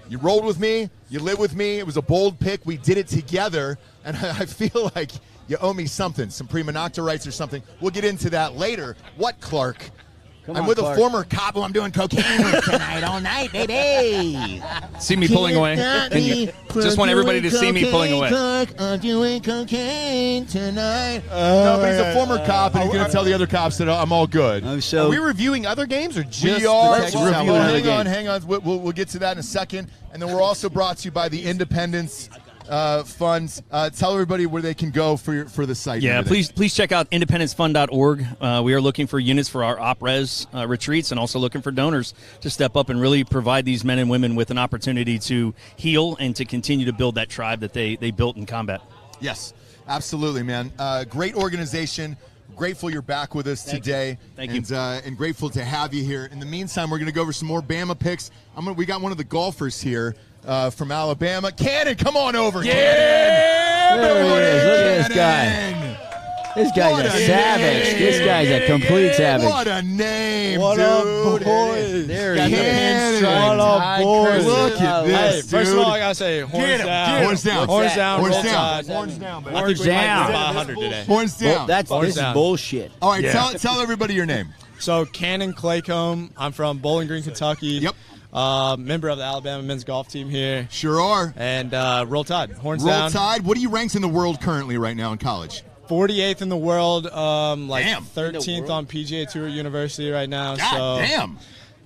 You rolled with me. You lived with me. It was a bold pick. We did it together, and I feel like you owe me something, some prima nocta rights or something. We'll get into that later. What, Clark? I'm with a former cop who I'm doing cocaine with tonight all night, baby. See me pulling away. Can you just want everybody to see me pulling away? I'm doing cocaine tonight. No, but he's a former cop, and he's going to tell the other cops that I'm all good. Are we reviewing other games or just We are. the Texas Outlaws? Hang on. We'll get to that in a second. And then we're also brought to you by the Independence Funds. Tell everybody where they can go for the site. Yeah, please check out independencefund.org. We are looking for units for our op-res retreats and also looking for donors to step up and really provide these men and women with an opportunity to heal and to continue to build that tribe that they built in combat. Yes, absolutely, man. Great organization. Grateful you're back with us today. Thank you. And grateful to have you here. In the meantime, we're going to go over some more Bama picks. We got one of the golfers here from Alabama. Cannon, come on over. There he is. Look at this guy. This guy's a savage. This guy's a complete savage. What a name, What dude. up, boys? There Got he the is. pinstripe. What up, boys? Look at this, Hey, first of dude. all, I gotta say, horns down. Horns down. Horns down. Horns Roll down. Tide. Horns down, baby. I think we down. might be about 100 today. Horns down. This is down. bullshit. All right, tell everybody your name. So, Cannon Claycomb. I'm from Bowling Green, Kentucky. Yep. Member of the Alabama men's golf team here. Sure are. And Roll Tide. Horns Roll down. Tide. What do you ranks in the world currently right now in college? 48th in the world. Damn. 13th on PGA Tour University right now. God so damn.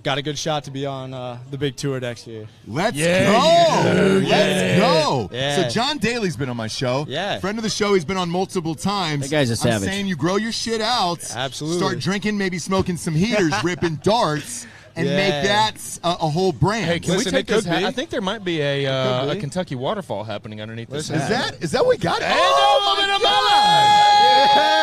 got a good shot to be on the big tour next year. Let's go. Yeah. Let's go. Yeah. So John Daly's been on my show. Yeah. Friend of the show. He's been on multiple times. That guy's a savage. I'm saying you grow your shit out. Absolutely. Start drinking, maybe smoking some heaters, ripping darts, and Yeah. make that a whole brand. Hey, can Listen, we take it could this? be. I think there might be a Could be. Kentucky waterfall happening underneath this. Listen, hat. Is that what we got? Hey, Oh, no, my no, God.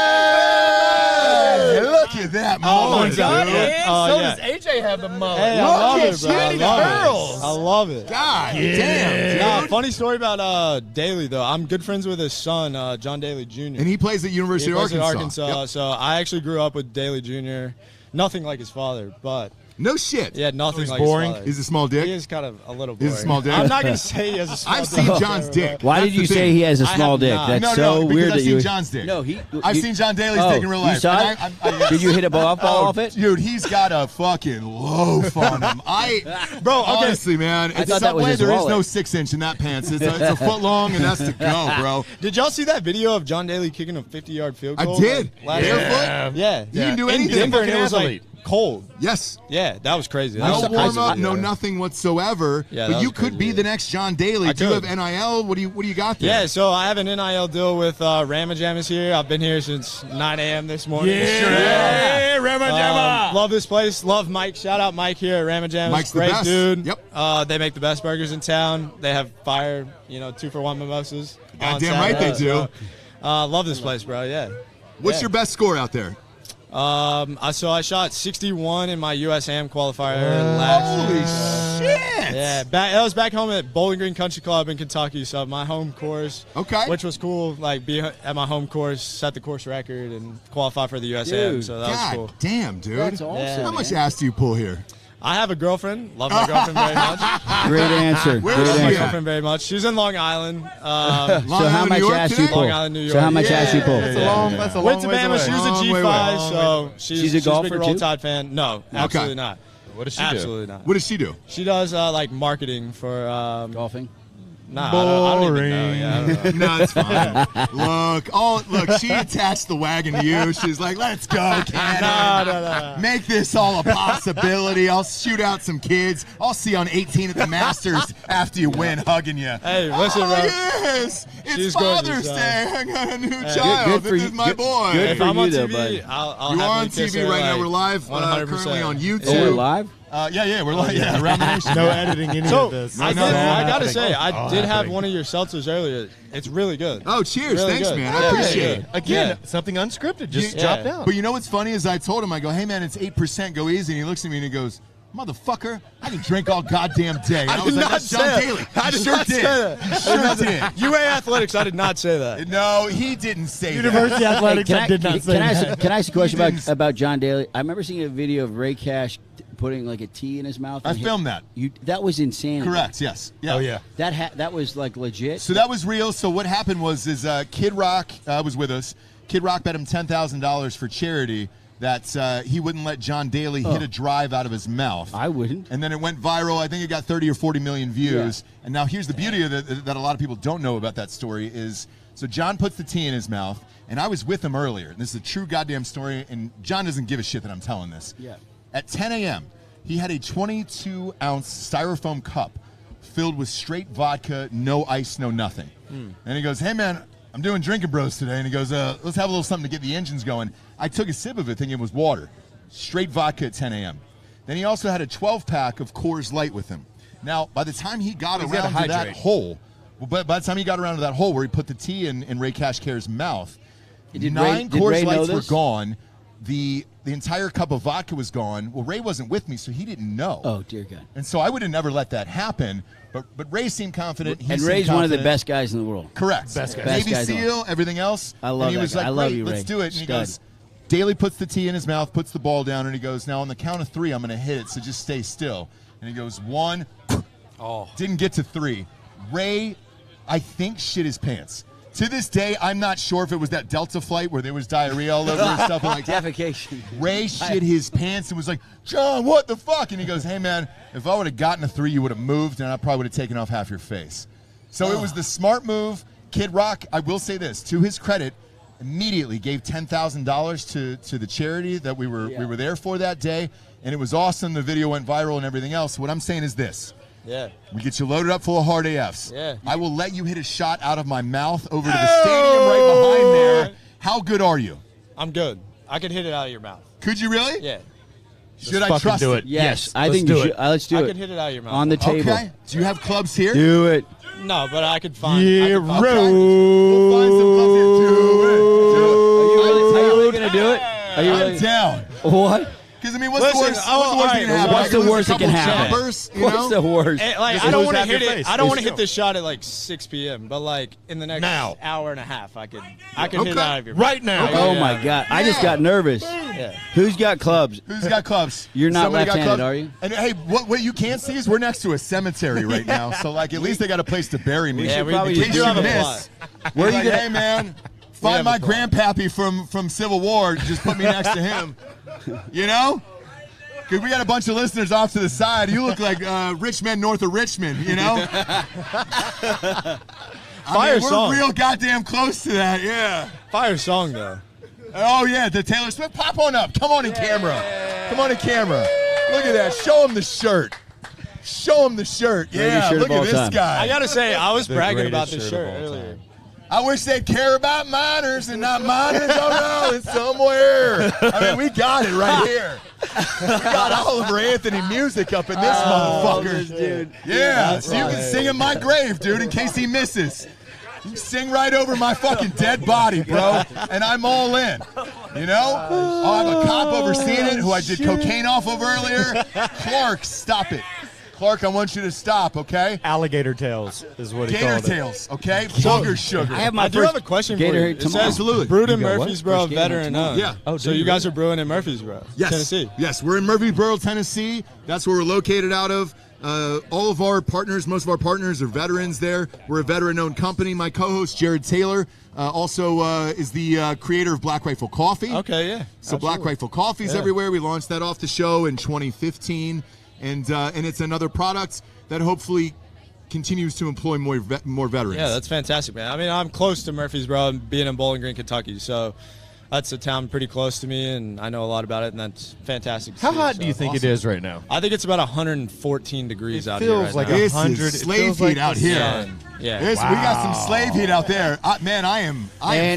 Look at that. Oh, mullet, my God. dude. Yeah. So yeah. does AJ have the mullet? Hey, Look I love at it, bro. I you, love girls. it. I love it. God damn, dude. Nah, funny story about Daly, though. I'm good friends with his son, John Daly Jr. And he plays at University He plays of at Arkansas. Arkansas. Yep. So I actually grew up with Daly Jr. Nothing like his father, but No shit. he had nothing he's like boring? his father. He's a small dick. He is kind of a little He's boring. a small dick? I'm not going to say he has a small I've dick. seen John's dick. Why That's did you the say thing. he has a I small have dick? not. That's No, so because weird I've that seen you. John's dick. No, I've seen John Daly's dick in real life. You saw And it? Did you hit a ball off it? Dude, he's got a fucking loaf on him. Bro, okay. Honestly, man, it's thought that was Subway. his There is wallet. no 6-inch in that pants. It's a foot long, and that's to go, bro. Did y'all see that video of John Daly kicking a 50-yard field I goal? did. Last Barefoot? Yeah. You can do In anything. Denver, and it was athlete. like cold. Yes. Yeah, that was crazy. That No was a warm crazy up, video. no nothing whatsoever. Yeah, but that you was could crazy, be yeah. the next John Daly. I Do you have could. NIL? What do you got there? Yeah, so I have an NIL deal with Rama Jama's here. I've been here since 9 a.m. this morning. Yeah, Rama Jama. Love this place. Love Mike. Shout out Mike here at Rama Jama's. Mike's the Great best. dude. Yep. They make the best burgers in town. They have fire, 2-for-1 mimosas. on Goddamn right they Saturday. do. So, love this place, bro. Yeah. What's Yeah. your best score out there? I shot 61 in my USAM qualifier last Holy year. shit! Yeah, that was back home at Bowling Green Country Club in Kentucky. So my home course, Okay. which was cool. Like be at my home course, set the course record, and qualify for the USAM. Dude, so that was God cool. damn, dude. That's awesome. Yeah. How much ass do you pull here? I have a girlfriend. Love my girlfriend very much. Great answer. Where Great is she Love my at? answer. girlfriend very much. She's in Long Island. So how Island, much New York ass you today? pull? Long Island, New So York. how much ass you pull? That's a Went to Bama. She was a Long way G5, away. so she's a golfer big Roll too? Tide fan. No, absolutely not. What does she do? Absolutely not. What does she do? She does like marketing for. Golfing. Nah, I don't even know. Yeah, I don't know. No, it's fine. Look, she attached the wagon to you. She's like, let's go, Cannon. No. Make this all a possibility. I'll shoot out some kids. I'll see you on 18 at the Masters after you win, hugging you. Hey, listen, bro. Yes, it's She's Father's gorgeous, Day. I got a new child. good for This you. is my Good- boy. good If for I'm you, on though, TV, buddy. I'll You have are on kiss TV her, right now. like, We're live 100%. currently on YouTube. Oh, we're live? Yeah, we're live. Yeah, around the nation. No editing any So of this. I no, gotta say, I did have one of your seltzers earlier. It's really good. Oh, cheers. Really Thanks, good. man. Yeah, I appreciate yeah, it. yeah. Again, something unscripted. Just Yeah. drop down. But you know what's funny is I told him, I go, hey, man, it's 8%. Go easy. And he looks at me and he goes, motherfucker, I can drink all goddamn day. And I was like, that's John Daly. I You did sure not say did. that. You sure did. UA Athletics, I did not say that. No, he didn't say University that. Athletics, I did not say can I that. ask a question didn't- about John Daly? I remember seeing a video of Ray Cash putting like a tea in his mouth. I and filmed that. That was insane. Correct, yes. Yeah. Oh, yeah. That was like legit. So that was real. So what happened was Kid Rock was with us. Kid Rock bet him $10,000 for charity that he wouldn't let John Daly hit a drive out of his mouth. I wouldn't. And then it went viral. I think it got 30 or 40 million views. Yeah. And now here's the beauty of it that a lot of people don't know about that story is, so John puts the tea in his mouth, and I was with him earlier. And this is a true goddamn story, and John doesn't give a shit that I'm telling this. Yeah. At 10 a.m., he had a 22-ounce styrofoam cup filled with straight vodka, no ice, no nothing. And he goes, hey, man, I'm doing Drinking Bros today. And he goes, let's have a little something to get the engines going. I took a sip of it thinking it was water. Straight vodka at 10 a.m. Then he also had a 12-pack of Coors Light with him. Now, by the time he got around to that hole, by the time he got around to that hole where he put the tea in Ray Cashcare's mouth, 9 Coors Lights were gone. The entire cup of vodka was gone. Well, Ray wasn't with me, so he didn't know. Oh, dear God. And so I would have never let that happen. But Ray seemed confident. And Ray's one of the best guys in the world. Correct. Best guy. Navy SEAL, everything else. I love and he that was guy. like, I love great, you, Ray. let's do it. And he Stud. goes, Daly puts the tea in his mouth, puts the ball down, and he goes, now on the count of 3, I'm going to hit it, so just stay still. And he goes, 1. Didn't get to 3. Ray, I think, shit his pants. To this day, I'm not sure if it was that Delta flight where there was diarrhea all over and stuff like that. Defecation. Ray shit his pants and was like, John, what the fuck? And he goes, hey, man, if I would have gotten a 3, you would have moved, and I probably would have taken off half your face. So it was the smart move. Kid Rock, I will say this, to his credit, immediately gave $10,000 to the charity that we were there for that day, and it was awesome. The video went viral and everything else. What I'm saying is this. Yeah. We get you loaded up full of hard AFs. Yeah. I will let you hit a shot out of my mouth over to the stadium right behind there. How good are you? I'm good. I could hit it out of your mouth. Could you really? Yeah. Should I trust do it? it. Yes, I let's think do you should. it. Let's do I it. could hit it out of your mouth. On the table. Okay. Do you have clubs here? Do it. No, but I could find. Yeah, I could find- Okay. We'll find some clubs here. Are you really going to do it? Are you I'm really? down. What? Because, I mean, what's Listen, the worst that can happen? What's the worst that can happen? Choppers, you What's know? the worst? Like, Just I don't lose want to half your hit it. face. I don't want to Just hit this shot at like 6 p.m. But like in the next Now. hour and a half, I could hit it out of your Right now. Oh, my God. I just got nervous. Yeah. Who's got clubs? Who's got clubs? You're not Somebody got left-handed, clubs? are you? And hey, what you can't see is we're next to a cemetery right now, so like at least they got a place to bury me. Yeah, probably we In do case have you a miss, plot. we're are you like, gonna- hey man, find have my a plot. grandpappy from Civil War. Just put me next to him. You know? Because we got a bunch of listeners off to the side. You look like rich men north of Richmond, you know? Fire we're song. real goddamn close to that, yeah. Fire song though. Oh, yeah, the Taylor Swift. Pop on up. Come on in camera. Come on in camera. Look at that. Show him the shirt. Show him the shirt. Yeah, shirt of look at all this time. guy. I gotta say, I was bragging about greatest this shirt shirt of all earlier. time. I wish they'd care about minors and not minors. Oh, no, it's somewhere. I mean, we got it right here. We got Oliver Anthony music up in this motherfucker. Dude. Yeah, so you can sing in my grave, dude, in case he misses. You sing right over my fucking dead body, bro, and I'm all in. You know? I'll have a cop overseeing it who I did cocaine off of earlier. Clark, stop it. Clark, I want you to stop, okay? Alligator tails is what he Gator called it. tails, okay? Booger sugar. I have my I do first have a question Gator for you. hit It tomorrow. says Absolutely. brewed in You got what? Murfreesboro, First game veteran tomorrow. owned. Yeah. Oh, So do you you guys are brewing in Murfreesboro, Yes. Tennessee. Yes, we're in Murfreesboro, Tennessee. That's where we're located out of. All of our partners, most of our partners are veterans there. We're a veteran-owned company. My co-host, Jared Taylor, also is the creator of Black Rifle Coffee. Okay, yeah. So Black Rifle Coffee's everywhere. We launched that off the show in 2015. And it's another product that hopefully continues to employ more veterans. Yeah, that's fantastic, man. I mean, I'm close to Murfreesboro, being in Bowling Green, Kentucky, so that's a town pretty close to me, and I know a lot about it, and that's fantastic. to How see, hot so. do you think it is right now? I think it's about 114 degrees It out feels here right like now. This 100. is It slave feels heat like out the here. sun. Yeah. We got some slave heat out there. Man, I am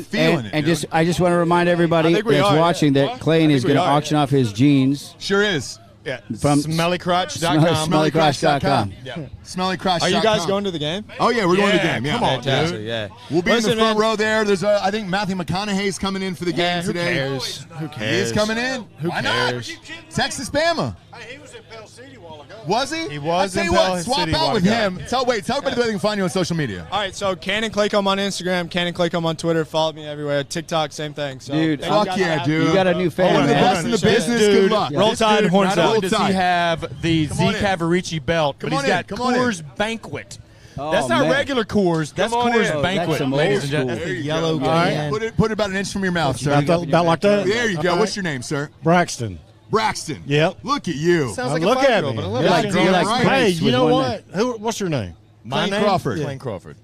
feeling it. And dude. I just want to remind everybody I think we that's are, watching yeah. that Clayton I is think going we to are, auction off his jeans. Sure is. Yeah. From Smellycrotch.com. Smellycrotch.com. Yeah. Smellycrotch.com. Are you guys going to the game? Oh, yeah, we're going to the Yeah, game. Yeah. come on, Fantastic, dude. yeah. We'll be in the Listen, front man, row there. There's, I think, Matthew McConaughey's coming in for the game Yeah, who today. cares? Who cares? He's coming in. Why cares? not? Texas Bama. Hey, he was in Pell City a while ago. Was he? He was I tell in you Pell what, swap City a out while with ago. him. Tell everybody where they can find you on social media. All right, so Cannon Claycomb on Instagram, Cannon Claycomb on Twitter. Follow me everywhere. TikTok, same thing. So Dude, thank you Fuck guys yeah, for having dude. You got a new fan, One of the man. best in the business. Dude, Good luck. Roll This Tide, dude, horns not out. only does Roll he Tide. have the Come Z on in. Cavarici belt, Come but on he's in, got come on in. Coors Banquet. That's not man. regular Coors. That's Come on Coors in. Oh, Banquet, that's some ladies old and gentlemen. school. There you Yellow go. can. Put it about an inch from your mouth, sir. About like that? There you go. What's your name, sir? Braxton. Braxton. Yep. Look at you. Sounds like Look a at 5-year-old, me. but I love You're it. like- you're like Right. Hey, Prince you with know one what? What's your name? My Clayne name? Crawford. Clayne Crawford.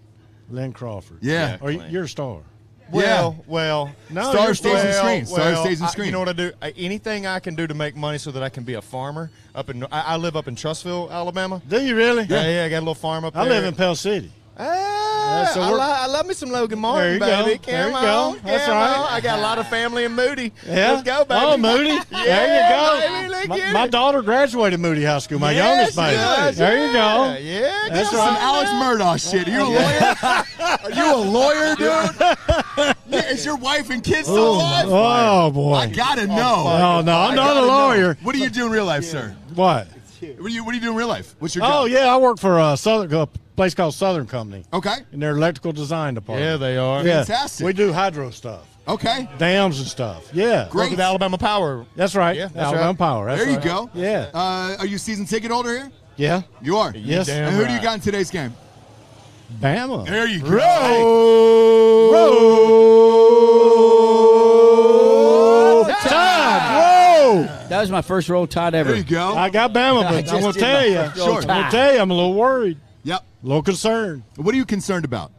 Len Crawford. Yeah. Or you're a star. Well, No, Star you're stays on fine. screen. Star stays on screen. You know what I do? Anything I can do to make money so that I can be a farmer. I live up in Trussville, Alabama. Do you really? Yeah, I got a little farm up there. I live in Pell City. So I love me some Logan Martin, There you baby. go. There you Come go. on, That's come right. on. I got a lot of family in Moody. Yeah. Let's go, baby. Oh, Moody. Yeah, There you go. baby, look at My it. daughter graduated Moody High School. My youngest baby. yes, There you go. Yeah, That's Some right. Alex Murdaugh shit. Are you a lawyer? Are you a lawyer, dude? Yeah, is your wife and kids still alive? Oh, boy. I gotta know. Oh, no, I'm I not gotta a know. lawyer. What do you do in real life, sir? What? What do you do in real life? What's your Oh, job? yeah, I work for a place called Southern Company Okay. in their electrical design department. Yeah, they are. Yeah. Fantastic. We do hydro stuff, Okay. dams and stuff. Yeah. Great. With Alabama Power. That's right. Yeah, that's Alabama right. Power. That's There you right. go. Yeah. Are you a season ticket holder here? Yeah. You are. Yes. damn And who do you right. got in today's game? Bama. There you go. Tide. Whoa. That was my first roll tide ever. There you go. I got Bama, I but just I'm going to did tell my you. first roll Sure. I'm going tide. to tell you, I'm a little worried, Yep. a little concerned. What are you concerned about?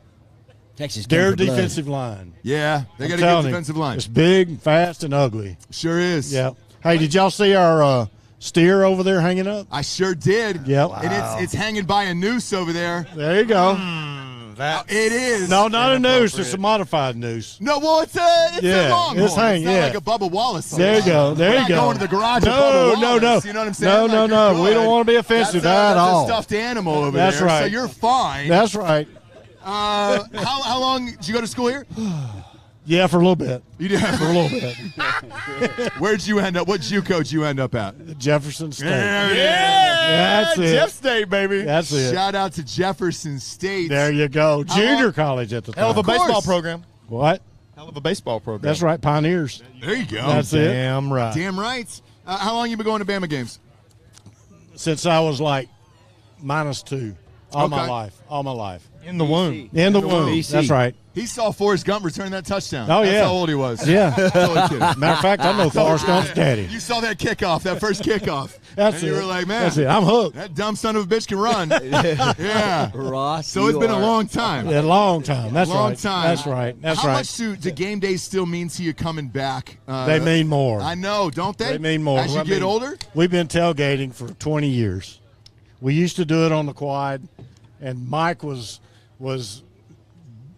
Texas Their came for blood. defensive line. Yeah, they got a good Telling you, defensive line. It's big, fast, and ugly. Sure is. Yeah. Hey, did y'all see our steer over there hanging up? I sure did. Yep. And it's hanging by a noose over there. There you go. It is. No, not a noose. It's a modified noose. No, well, it's a Yeah, longhorn. it's hanging, not yeah. like a Bubba Wallace. There you go. There We're you not go. going to the garage with No, Bubba no, Wallace. no. You know what I'm saying? No, Like, no, you're no. We good. don't want to be offensive that's at all. a stuffed animal over That's there. right. So you're fine. That's right. How long did you go to school here? Yeah, for a little bit. You did. For a little bit. Where'd you end up? What JUCO did you end up at? Jefferson State. There it is. That's it. Jeff State, baby. That's it. Shout out to Jefferson State. There you go. Junior college at the time. Hell of a Of course. baseball program. What? Hell of a baseball program. That's right. Pioneers. There you go. That's it. Damn right. Damn right. How long you been going to Bama games? Since I was like -2. All my Okay. life. All my life. In the womb. In the womb. BC. That's right. He saw Forrest Gump return that touchdown. Oh, That's yeah. how old he was. Yeah. Totally kidding. Matter of fact, I know Forrest Gump's daddy. You saw that kickoff, that first kickoff. That's and it. you were like, man, That's it. I'm hooked. that dumb son of a bitch can run. Yeah. Ross, So it's you been a are- long time. A long time. That's Long right. time. That's right. That's How right. much do game days still mean to you coming back? They mean more. I know, don't they? They mean more. As you I get mean, older? We've been tailgating for 20 years. We used to do it on the quad, and Mike was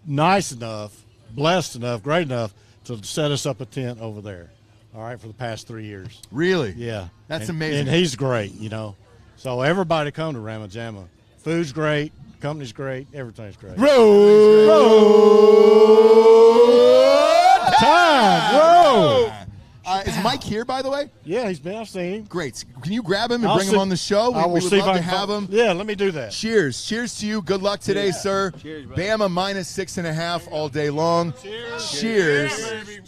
nice enough, blessed enough, great enough to set us up a tent over there. All right, for the past 3 years. Really? Yeah, That's And- amazing. And he's great, you know. So everybody come to Rama Jama. Food's great, company's great, everything's great. Time, roll. Is Mike here, by the way? Yeah, he's been. I've seen him. Great. Can you grab him and I'll bring see- him on the show? I will we would see if love I to can have him. Yeah, let me do that. Cheers. Cheers to you. Good luck today, sir. Cheers, brother. Bama -6.5 all day long. Cheers.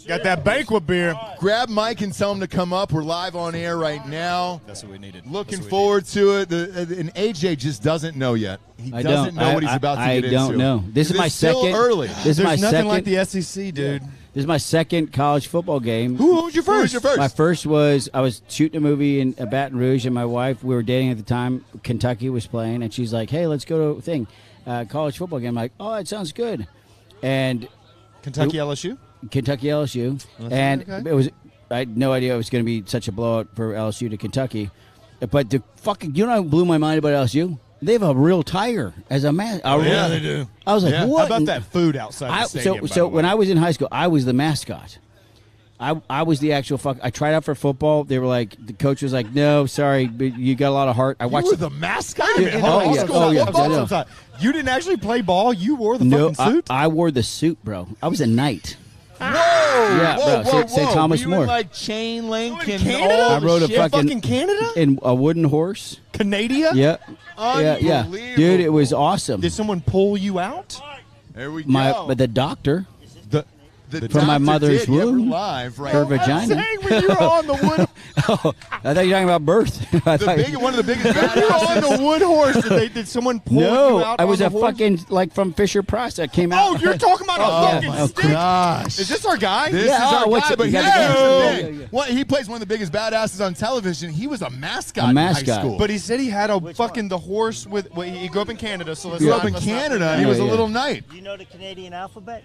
Got that banquet beer. Grab Mike and tell him to come up. We're live on air right now. That's what we needed. Looking forward to it. And AJ just doesn't know yet. He I doesn't don't. know what he's about to I get into. don't know. This is my It's still second. early. This is my There's nothing second. like the SEC, dude. This is my second college football game. Who was your first? My first was I was shooting a movie in Baton Rouge, and my wife, we were dating at the time. Kentucky was playing, and she's like, "Hey, let's go to a thing, college football game." I'm like, "Oh, it sounds good," and Kentucky LSU? Kentucky LSU, and okay. it was I had no idea it was going to be such a blowout for LSU to Kentucky, but the fucking you know what blew my mind about LSU? They have a real tiger as a man. Yeah, they do. I was like, Yeah. what? How about that food outside the stadium? So when I was in high school, I was the mascot. I was the actual fuck. I tried out for football. They were like, the coach was like, "No, sorry, but you got a lot of heart." I watched. You were the mascot? Yeah, Hold on, oh, yeah, let's go oh, back. yeah, Football I know. sometime. You didn't actually play ball. You wore the No, fucking suit. I wore the suit, bro. I was a knight. Whoa! Yeah, whoa, bro, whoa, St. whoa. Thomas Were you in, More. like chain link and Canada? all I rode a shit? fucking Canada? in a wooden horse. Canada? Yeah, yeah, Unbelievable. dude, it was awesome. Did someone pull you out? There we go. But the doctor. The From my doctor mother's did. Yeah, we're womb? live, right? Her vagina. Saying when you were on the wood, Oh, I thought you were talking about birth. I thought you- one of the biggest You were on badasses. the wood horse. Did someone pull you No, out? I was on a the horse? fucking like from Fisher Price that came out. Oh, you're talking about a fucking yeah. stick. Gosh. Is this our guy? This Yeah, is our what's guy, up? but You here's gotta the get- thing. Yeah. Well, he plays one of the biggest badasses on television. He was a mascot, A in mascot. high school. But he said he had a Which fucking one? the horse with. Well, he grew up in Canada, so let's he grew not, up in let's not- Canada, and he Yeah, was a yeah. little knight. Do you know the Canadian alphabet?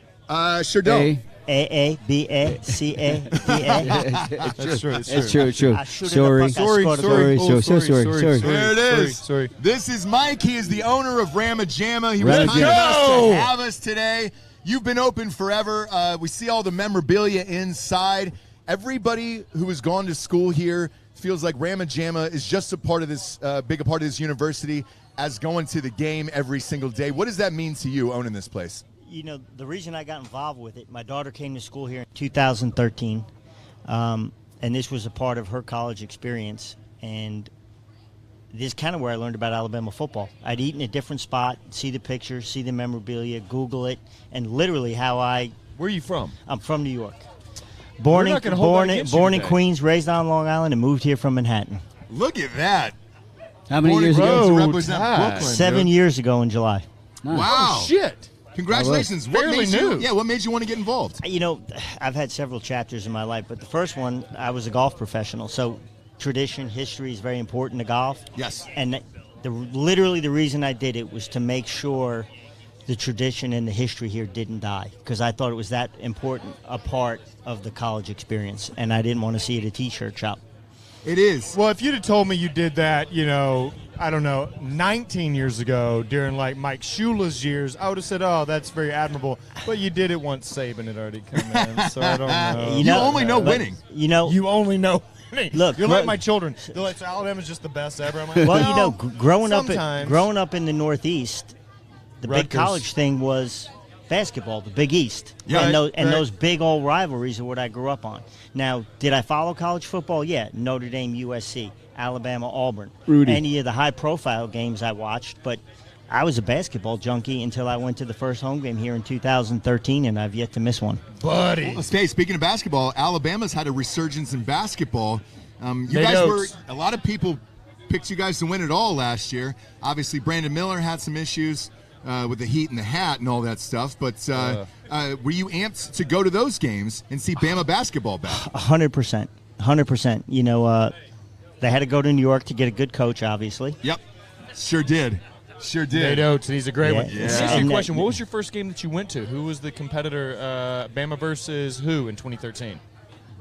Sure don't. Hey, A B A C A D A. That's true. it's true. It's true. I shoot it Sorry. up, I scored a goal. Sorry. Oh, Sorry. There it is. Sorry. This is Mike. He is the owner of Rama Jama. He was Rama kind Jama. enough to Go! have us today. You've been open forever. We see all the memorabilia inside. Everybody who has gone to school here feels like Rama Jama is just a part of this, big a part of this university as going to the game every single day. What does that mean to you owning this place? You know, the reason I got involved with it, my daughter came to school here in 2013, and this was a part of her college experience. And this is kind of where I learned about Alabama football. I'd eat in a different spot, see the pictures, see the memorabilia, Google it, and literally how Where are you from? I'm from New York. Born We're not gonna hold that against you in today. Queens, raised on Long Island, and moved here from Manhattan. Look at that. How many Born years and ago? grown to Road represent Tide. Brooklyn. 7 dude. years ago in July. Wow. Shit. Congratulations. What Fairly made you, new. yeah, what made you want to get involved? You know, I've had several chapters in my life, but the first one, I was a golf professional. So tradition, history is very important to golf. Yes. And literally the reason I did it was to make sure the tradition and the history here didn't die, because I thought it was that important a part of the college experience, and I didn't want to see it at a T-shirt shop. It is. Well, if you'd have told me you did that, I don't know, 19 years ago during like Mike Shula's years, I would have said, "Oh, that's very admirable." But you did it once Saban had already come in, so I don't know. You only know but, winning. You know, You only know. Look, you're like my children. They're like, Alabama's just the best ever. I'm like, well, you know, "No, growing sometimes." up in the Northeast, the big Rutgers. college thing was basketball, the Big East, Yeah. and those big old rivalries are what I grew up on. Now, did I follow college football? Yeah, Notre Dame, USC, Alabama, Auburn, Rudy. any of the high-profile games I watched. But I was a basketball junkie until I went to the first home game here in 2013, and I've yet to miss one. buddy. Well, hey, speaking of basketball, Alabama's had a resurgence in basketball. You Nate guys Oates. a lot of people picked you guys to win it all last year. Obviously, Brandon Miller had some issues with the heat and the hat and all that stuff. But were you amped to go to those games and see Bama basketball back? 100%. 100%. You know, they had to go to New York to get a good coach, obviously. Yep, sure did. Sure Nate did. Oates, and he's a great Yeah. one. Yeah. Let me ask you And a that- question. What was your first game that you went to? Who was the competitor? Bama versus who in 2013?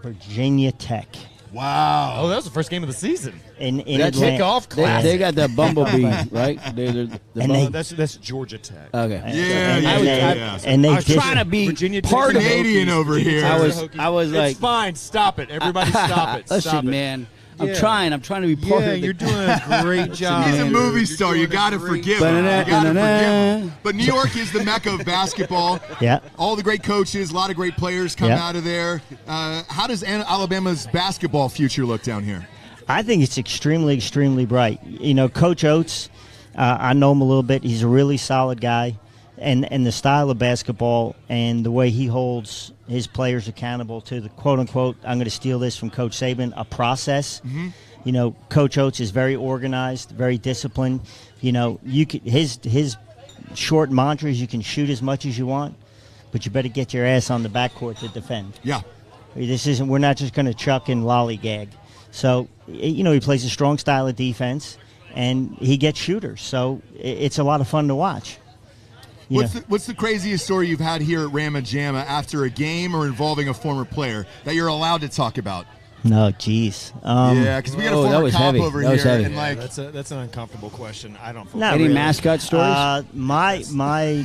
Virginia Tech Wow. Oh, that was the first game of the season. in That's Atlanta. Kickoff They, class. they got the bumblebee, right? The And they- That's Georgia Tech. okay. Yeah, and, yeah, and, yeah, they- yeah. and they I was did. trying to be Virginia Tech part of is the it. Canadian over here. I was like, it's fine. Stop it. Everybody stop it. listen, Stop it. man. I'm Yeah. trying. I'm trying to be part Yeah, of it. you're doing a great job. He's a dude. movie You're star. doing You a got to great forgive him. You Ba-da-da, got to da-da-da. forgive him. But New York is the mecca of basketball. Yeah. All the great coaches, a lot of great players come Yeah. out of there. How does Alabama's basketball future look down here? I think it's extremely, extremely bright. You know, Coach Oates, I know him a little bit. He's a really solid guy. And the style of basketball and the way he holds his players accountable to the quote-unquote, I'm going to steal this from Coach Saban, a process. Mm-hmm. You know, Coach Oates is very organized, very disciplined. You know, his short mantra is you can shoot as much as you want, but you better get your ass on the backcourt to defend. Yeah. We're not just going to chuck and lollygag. So, you know, he plays a strong style of defense, and he gets shooters. So it's a lot of fun to watch. You know. What's the craziest story you've had here at Rama Jama after a game or involving a former player that you're allowed to talk about? No, geez. Yeah, because we got a Oh, that former was cop heavy. over That was here, heavy. and like, That's an uncomfortable question. I don't. Not Any really. mascot stories? My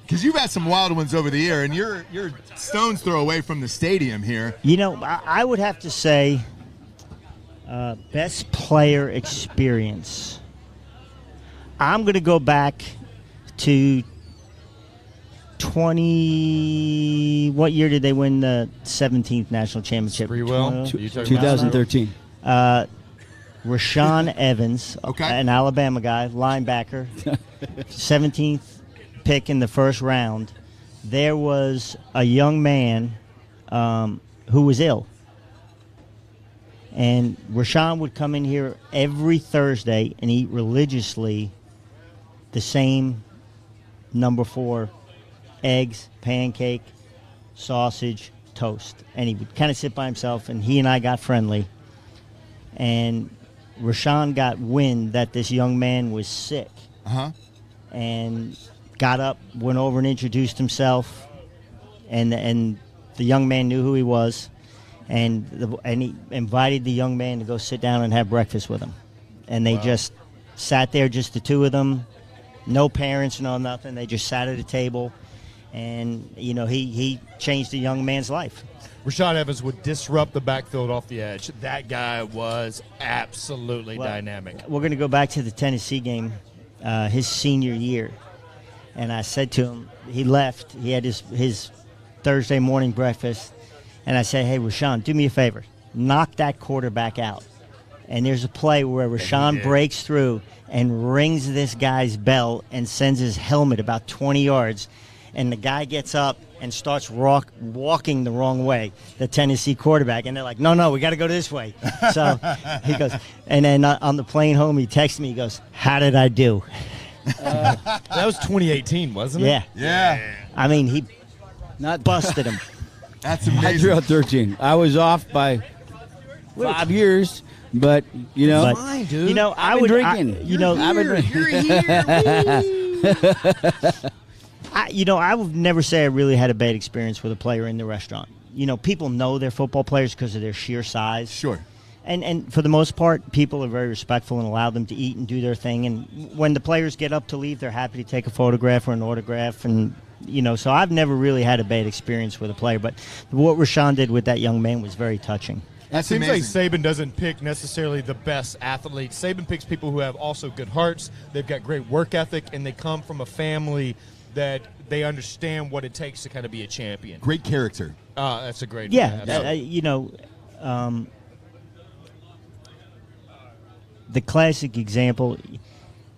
because you've had some wild ones over the year, and you're stone's throw away from the stadium here. You know, I would have to say best player experience. I'm going to go back to what year did they win the 17th national championship? Sprewell? You talking about 2013. Rashawn Evans, Okay. an Alabama guy, linebacker, 17th pick in the first round, there was a young man who was ill. And Rashawn would come in here every Thursday and eat religiously the same number 4 eggs, pancake, sausage, toast. And he would kind of sit by himself, and he and I got friendly. And Rashawn got wind that this young man was sick. And got up, went over and introduced himself. And the young man knew who he was. And he invited the young man to go sit down and have breakfast with him. And they just sat there, just the two of them, no parents, no nothing. They just sat at a table, and he changed the young man's life. Rashawn Evans would disrupt the backfield off the edge. That guy was absolutely dynamic. We're going to go back to the Tennessee game, his senior year. And I said to him, he left. He had his Thursday morning breakfast. And I said, hey, Rashawn, do me a favor. Knock that quarterback out. And there's a play where Rashawn breaks through and rings this guy's bell and sends his helmet about 20 yards. And the guy gets up and starts walking the wrong way, the Tennessee quarterback. And they're like, no, we got to go this way. So he goes, and then on the plane home, he texts me, he goes, how did I do? That was 2018, wasn't it? Yeah. I mean, he busted him. That's amazing. I threw out 13. I was off by 5 years, but fine, dude. I've been drinking. I would never say I really had a bad experience with a player in the restaurant. People know they're football players because of their sheer size. Sure. And for the most part, people are very respectful and allow them to eat and do their thing. And when the players get up to leave, they're happy to take a photograph or an autograph. And so I've never really had a bad experience with a player. But what Rashawn did with that young man was very touching. That seems like Saban doesn't pick necessarily the best athletes. Saban picks people who have also good hearts. They've got great work ethic, and they come from a family that they understand what it takes to kind of be a champion. Great character. That's a great. The classic example.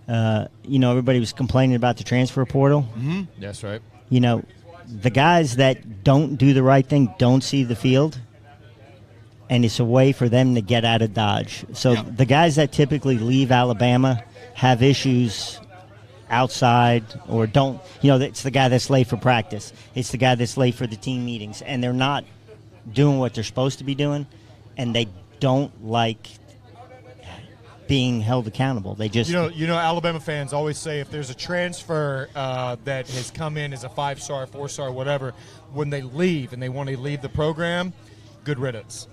Everybody was complaining about the transfer portal. Mm-hmm. That's right. The guys that don't do the right thing don't see the field, and it's a way for them to get out of Dodge. So the guys that typically leave Alabama have issues outside or don't. It's the guy that's late for practice. It's the guy that's late for the team meetings, and they're not doing what they're supposed to be doing, and they don't like being held accountable. They just Alabama fans always say if there's a transfer that has come in as a 5-star, 4-star, whatever, when they leave and they want to leave the program, good riddance.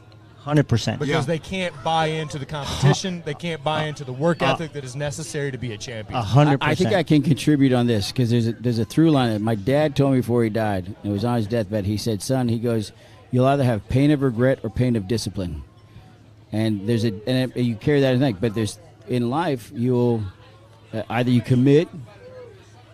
100%. Because they can't buy into the competition, they can't buy into the work ethic that is necessary to be a champion. 100%. I think I can contribute on this because there's a through line that my dad told me before he died. It was on his deathbed. He said, "Son," he goes, "you'll either have pain of regret or pain of discipline." And you carry that in life, but in life you'll either you commit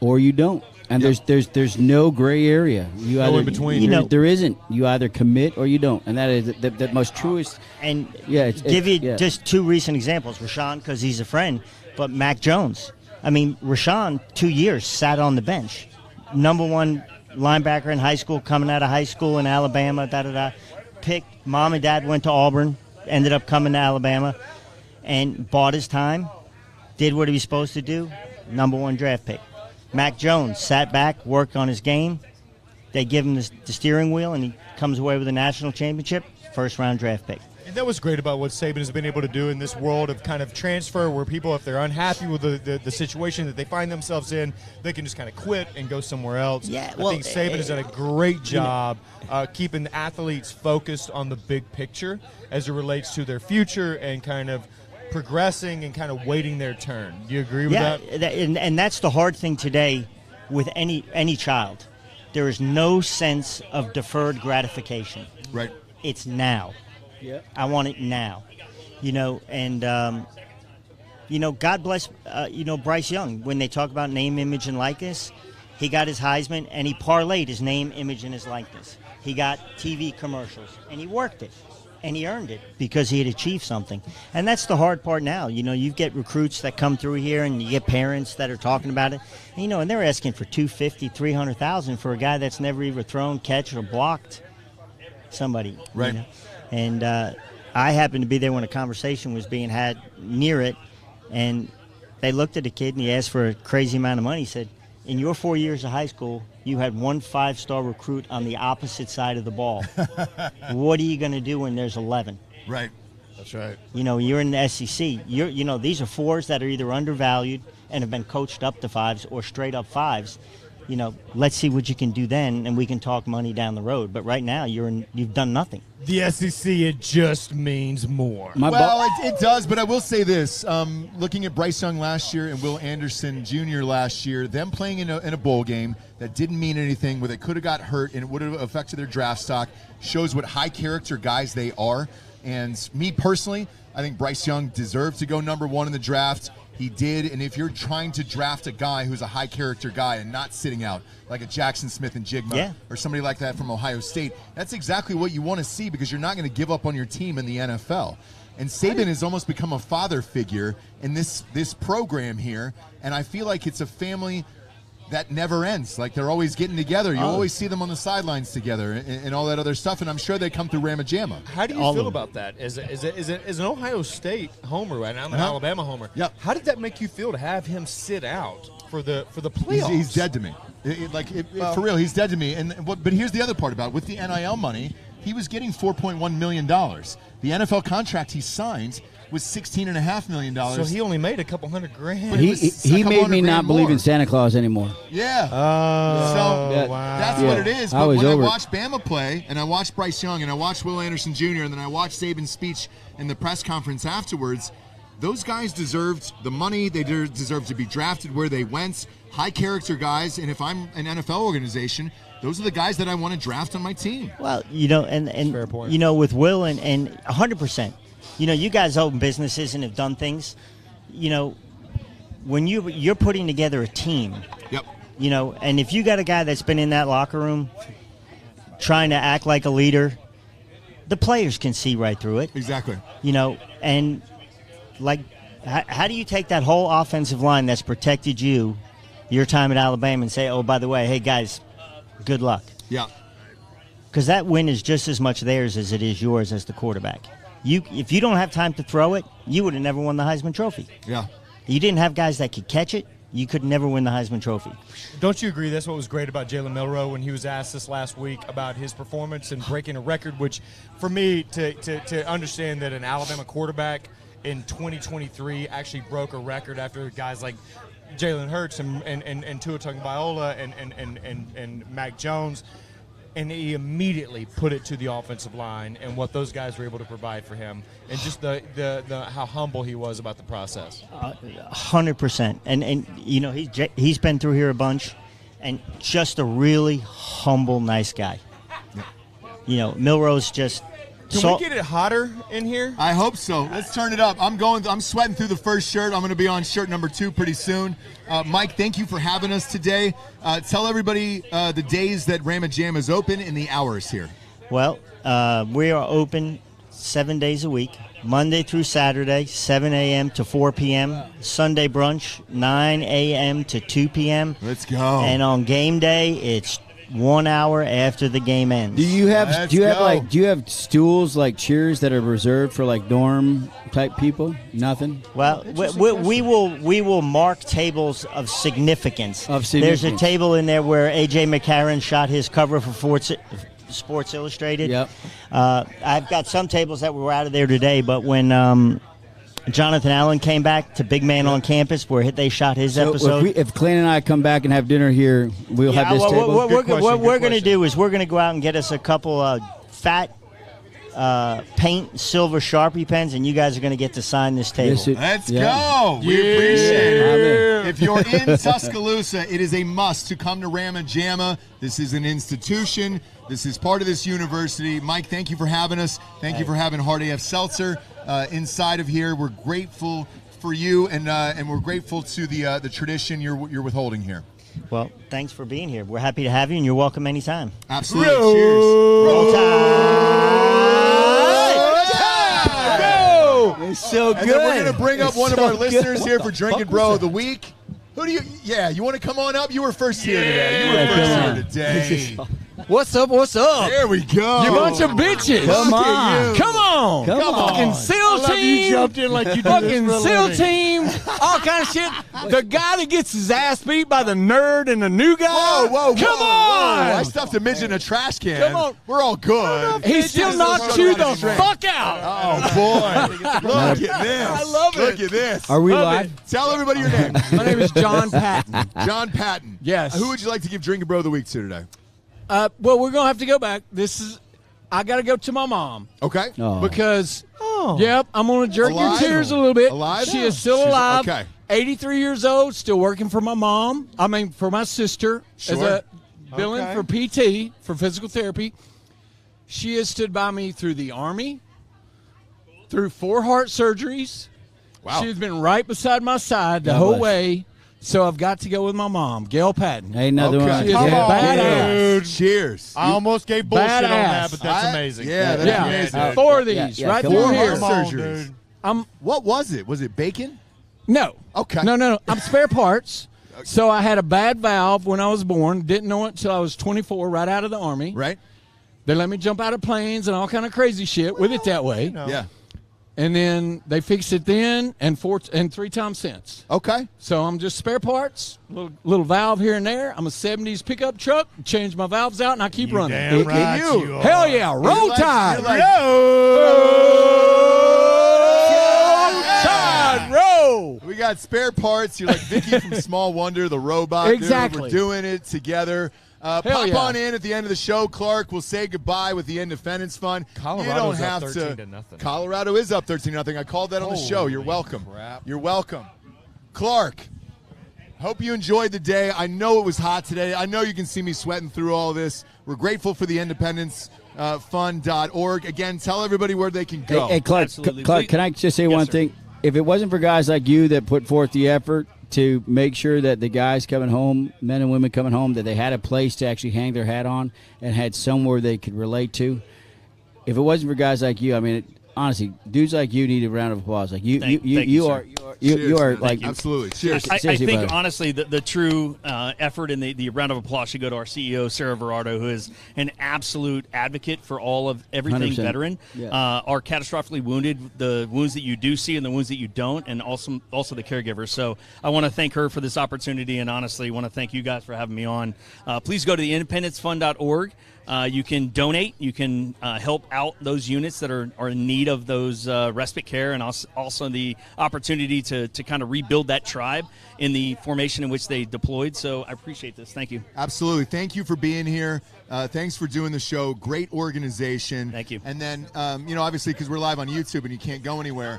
or you don't, and there's no gray area. No in between. There isn't. You either commit or you don't, and that is the most truest. And just two recent examples. Rashawn, because he's a friend, but Mac Jones. I mean, Rashawn 2 years sat on the bench, number 1 linebacker in high school, coming out of high school in Alabama. Picked. Mom and Dad went to Auburn. Ended up coming to Alabama and bought his time, did what he was supposed to do, number 1 draft pick. Mac Jones sat back, worked on his game. They give him the steering wheel, and he comes away with a national championship, first-round draft pick. And that was great about what Saban has been able to do in this world of kind of transfer where people, if they're unhappy with the situation that they find themselves in, they can just kind of quit and go somewhere else. Yeah, I think Saban has done a great job keeping the athletes focused on the big picture as it relates to their future and kind of progressing and kind of waiting their turn. Do you agree with that? And that's the hard thing today with any child. There is no sense of deferred gratification. Right. It's now. Yeah. I want it now. God bless, Bryce Young. When they talk about name, image, and likeness, he got his Heisman, and he parlayed his name, image, and his likeness. He got TV commercials, and he worked it. and he earned it because he had achieved something. And that's the hard part now. You know, you get recruits that come through here, and you get parents that are talking about it. And, you know, and they're asking for $250,000, $300,000 for a guy that's never even thrown, catch, or blocked somebody. Right. You know? And I happened to be there when a conversation was being had near it, and they looked at the kid, and he asked for a crazy amount of money. He said, in your 4 years of high school, you had one 5-star recruit on the opposite side of the ball. What are you going to do when there's 11? Right. That's right. You know, you're in the SEC. You know, these are 4s that are either undervalued and have been coached up to 5s or straight up 5s. You know, let's see what you can do then, and we can talk money down the road. But right now, you've done nothing. The SEC, it just means more. It does, but I will say this. Looking at Bryce Young last year and Will Anderson Jr. last year, them playing in a bowl game that didn't mean anything, where they could have got hurt and it would have affected their draft stock, shows what high-character guys they are. And me personally, I think Bryce Young deserved to go number 1 in the draft. He did, and if you're trying to draft a guy who's a high-character guy and not sitting out, like a Jackson Smith and Jigma or somebody like that from Ohio State, that's exactly what you want to see, because you're not going to give up on your team in the NFL. And Saban has almost become a father figure in this program here, and I feel like it's a family that never ends. Like, they're always getting together. You always see them on the sidelines together and all that other stuff, and I'm sure they come through Rama Jama. How do you feel about that? As an Ohio State homer right now, I'm an Alabama homer. Yep. How did that make you feel to have him sit out for the playoffs? He's dead to me. For real, he's dead to me. But here's the other part about it. With the NIL money, he was getting $4.1 million. The NFL contract he signed was $16.5 million. So he only made a couple $100,000. He made me not believe in Santa Claus anymore. Yeah. Wow. That's what it is. But when I over watched Bama play, and I watched Bryce Young, and I watched Will Anderson Jr., and then I watched Saban's speech in the press conference afterwards, those guys deserved the money. They deserved to be drafted where they went. High-character guys, and if I'm an NFL organization, those are the guys that I want to draft on my team. Well, you know, and fair point. You know, with Will and 100%, you know, you guys own businesses and have done things. You know, when you're putting together a team. Yep. You know, and if you got a guy that's been in that locker room trying to act like a leader, the players can see right through it. Exactly. You know, and like, how do you take that whole offensive line that's protected you your time at Alabama and say, oh, by the way, hey, guys, good luck? Yeah. Because that win is just as much theirs as it is yours as the quarterback. If you don't have time to throw it, you would have never won the Heisman Trophy. Yeah. You didn't have guys that could catch it, you could never win the Heisman Trophy. Don't you agree that's what was great about Jalen Milroe when he was asked this last week about his performance and breaking a record, which for me to understand that an Alabama quarterback in 2023 actually broke a record after guys like Jalen Hurts and Tua Tagovailoa and Mac Jones, and he immediately put it to the offensive line and what those guys were able to provide for him, and just the how humble he was about the process. 100%. And you know, he's been through here a bunch, and just a really humble, nice guy. You know, Milroe's just. Can we get it hotter in here? I hope so. Let's turn it up. I'm sweating through the first shirt. I'm going to be on shirt number 2 pretty soon. Mike, thank you for having us today. Tell everybody the days that Rama Jam is open and the hours here. Well, we are open 7 days a week, Monday through Saturday, 7 a.m. to 4 p.m. Sunday brunch, 9 a.m. to 2 p.m. Let's go. And on game day, it's 1 hour after the game ends. Do you have stools like chairs that are reserved for like dorm type people? Nothing. Well, we will mark tables of significance. There's a table in there where A.J. McCarron shot his cover for Sports Illustrated. Yep. I've got some tables that were out of there today, but when Jonathan Allen came back to Big Man on Campus, where they shot his episode. If Clayton and I come back and have dinner here, we'll have this table. What we're going to do is we're going to go out and get us a couple of fat paint silver Sharpie pens, and you guys are going to get to sign this table. Let's go. We appreciate it. If you're in Tuscaloosa, it is a must to come to Rama Jama. This is an institution. This is part of this university. Mike, thank you for having us. Thank you for having Hard AF Seltzer inside of here. We're grateful for you, and we're grateful to the tradition you're withholding here. Well, thanks for being here. We're happy to have you, and you're welcome anytime. Absolutely. Cheers. Roll Tide! so And good. then we're going to bring up It's one of so our good. listeners here for What the Drinking fuck Bro was of the Week. Who do you? Yeah, you want to come on up? You were first here today. You were Yeah, first come here on. today. What's up? What's up? There we go. You bunch of bitches. Come Look at on. you. Come on. Come on. Fucking SEAL I love team. you jumped in like you do Fucking this for a SEAL living. team. All kind of shit. The guy that gets his ass beat by the nerd and the new guy. Whoa. Come Whoa. on. I stuffed a midget in a trash can. Come on. We're all good. He still Just knocked don't you run out the of strength. fuck out. Oh, boy. Look at this. I love it. Look at this. Are we Love live? Tell everybody your name. My name is John Patton. John Patton. Yes. Who would you like to give Drinking Bro of the Week to today? Well, we're gonna have to go back. I got to go to my mom Okay. Oh. because. Yep, I'm gonna jerk Alive? your tears a little bit. Alive? She is still She's- alive. okay. 83 years old, still working for my mom. I mean, for my sister as Sure. a billing for PT for physical therapy. She has stood by me through the Army, through 4 heart surgeries. Wow. She's been right beside my side the God whole bless. way. So I've got to go with my mom, Gail Patton. Ain't nothing Okay. wrong. She is Come a on, badass. dude. Cheers. I almost gave bullshit on that, Badass. but that's amazing. Yeah, that's Yeah, amazing. 4 of these Yeah, right come through on. here. Come on, Surgeries. dude. What was it? Was it bacon? No. Okay. No. I'm spare parts. So I had a bad valve when I was born. Didn't know it until I was 24, right out of the Army. Right? They let me jump out of planes and all kind of crazy shit with it that way. Yeah. And then they fixed it then and 3 times since. Okay. So I'm just spare parts, little valve here and there. I'm a 70s pickup truck, change my valves out, and I keep running. Damn right you. you are. Hell yeah, roll like- tide. you're like- Tide, roll. We got spare parts. You're like Vicky from Small Wonder, the robot. Dude. Exactly. We're doing it together. Pop yeah. on in at the end of the show, Clark. We'll say goodbye with the Independence Fund. You don't Colorado's up have 13-0. Colorado is up 13-0. I called that on the show. You're welcome. crap. You're welcome. Clark, hope you enjoyed the day. I know it was hot today. I know you can see me sweating through all this. We're grateful for the IndependenceFund.org. Again, tell everybody where they can go. Hey, Clark, Absolutely. Clark, can I just say Yes, one sir. thing? If it wasn't for guys like you that put forth the effort to make sure that the guys coming home, men and women coming home, that they had a place to actually hang their hat on and had somewhere they could relate to. If it wasn't for guys like you, I mean, honestly, dudes like you need a round of applause. Like you, Thank you you, are, sir. you are man. like Absolutely. Cheers. I Seriously, think, brother. honestly, the true effort and the round of applause should go to our CEO, Sarah Verardo, who is an absolute advocate for all of everything 100%. veteran. Yeah. Our catastrophically wounded, the wounds that you do see and the wounds that you don't, and also the caregivers. So I want to thank her for this opportunity, and honestly want to thank you guys for having me on. Please go to the IndependenceFund.org. You can donate. You can help out those units that are in need of those respite care, and also the opportunity to kind of rebuild that tribe in the formation in which they deployed. So I appreciate this. Thank you. Absolutely. Thank you for being here. Thanks for doing the show. Great organization. Thank you. And then, obviously, because we're live on YouTube and you can't go anywhere,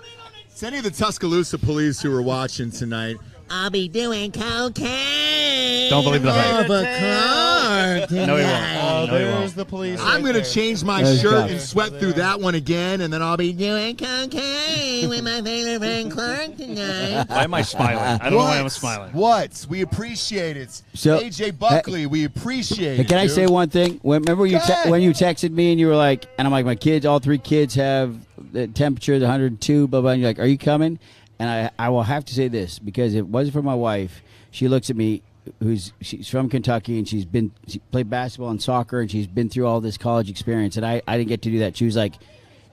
to any of the Tuscaloosa police who are watching tonight, I'll be doing cocaine. Don't believe the hype. of a car tonight. No, he won't. Oh, No, he there's won't. the police. I'm right going to there. change my There's shirt cops. and sweat through that one again, and then I'll be doing cocaine with my favorite friend Clark tonight. Why am I smiling? I don't know why I'm smiling. What? We appreciate it. So- AJ Buckley, we appreciate Hey, it. can I dude. say one thing? Remember Go ahead. when you texted me and you were like, and I'm like, my kids, all 3 kids have the temperature, the 102, blah, blah. And you're like, are you coming? And I will have to say this, because if it wasn't for my wife, she looks at me, she's from Kentucky, and she played basketball and soccer, and she's been through all this college experience, and I didn't get to do that. She was like,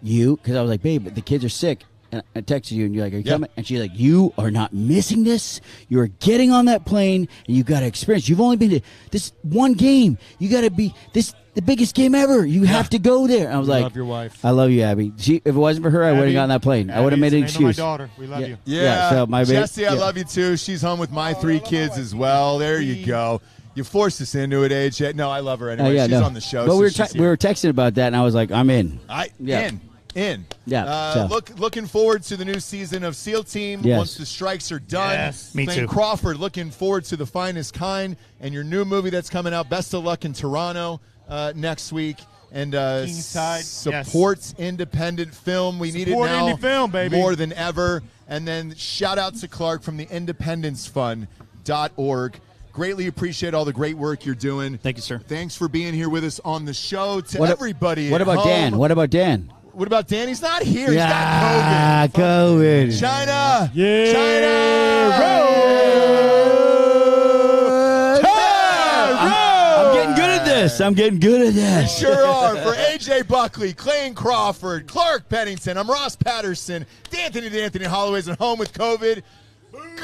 you? Because I was like, babe, but the kids are sick. And I texted you, and you're like, are you coming? And she's like, you are not missing this. You're getting on that plane, and you got to experience. You've only been to this one game. You got to be the biggest game ever. You have to go there. And I was like, love your wife. I love you, Abby. If it wasn't for her, I wouldn't have gotten on that plane. I would have made an Abby's the name of excuse. my daughter. We love you. Yeah, so my Jesse, I yeah. love you too. She's home with my 3 kids as well. There you go. You forced us into it, AJ. No, I love her anyway. Yeah, She's no. on the show. But so we were she's we were texting about that, and I was like, I'm in. Yeah. In. Yeah, so. Looking forward to the new season of SEAL Team Yes. once the strikes are done. Yes. Me Clayton too. Crawford, looking forward to The Finest Kind and your new movie that's coming out. Best of luck in Toronto next week. And Kingside, supports independent film. We need it Support now indie film, baby. more than ever. And then shout out to Clark from the IndependenceFund.org. Greatly appreciate all the great work you're doing. Thank you, sir. Thanks for being here with us on the show. To everybody What at about home, Dan? What about Dan? What about Dan? He's not here. Yeah, He's got COVID. COVID. China. Yeah. I'm getting good at this. I'm getting good at this. Sure are. For AJ Buckley, Clayton Crawford, Clark Pennington, I'm Ross Patterson, D'Anthony Holloway's at home with COVID. Good.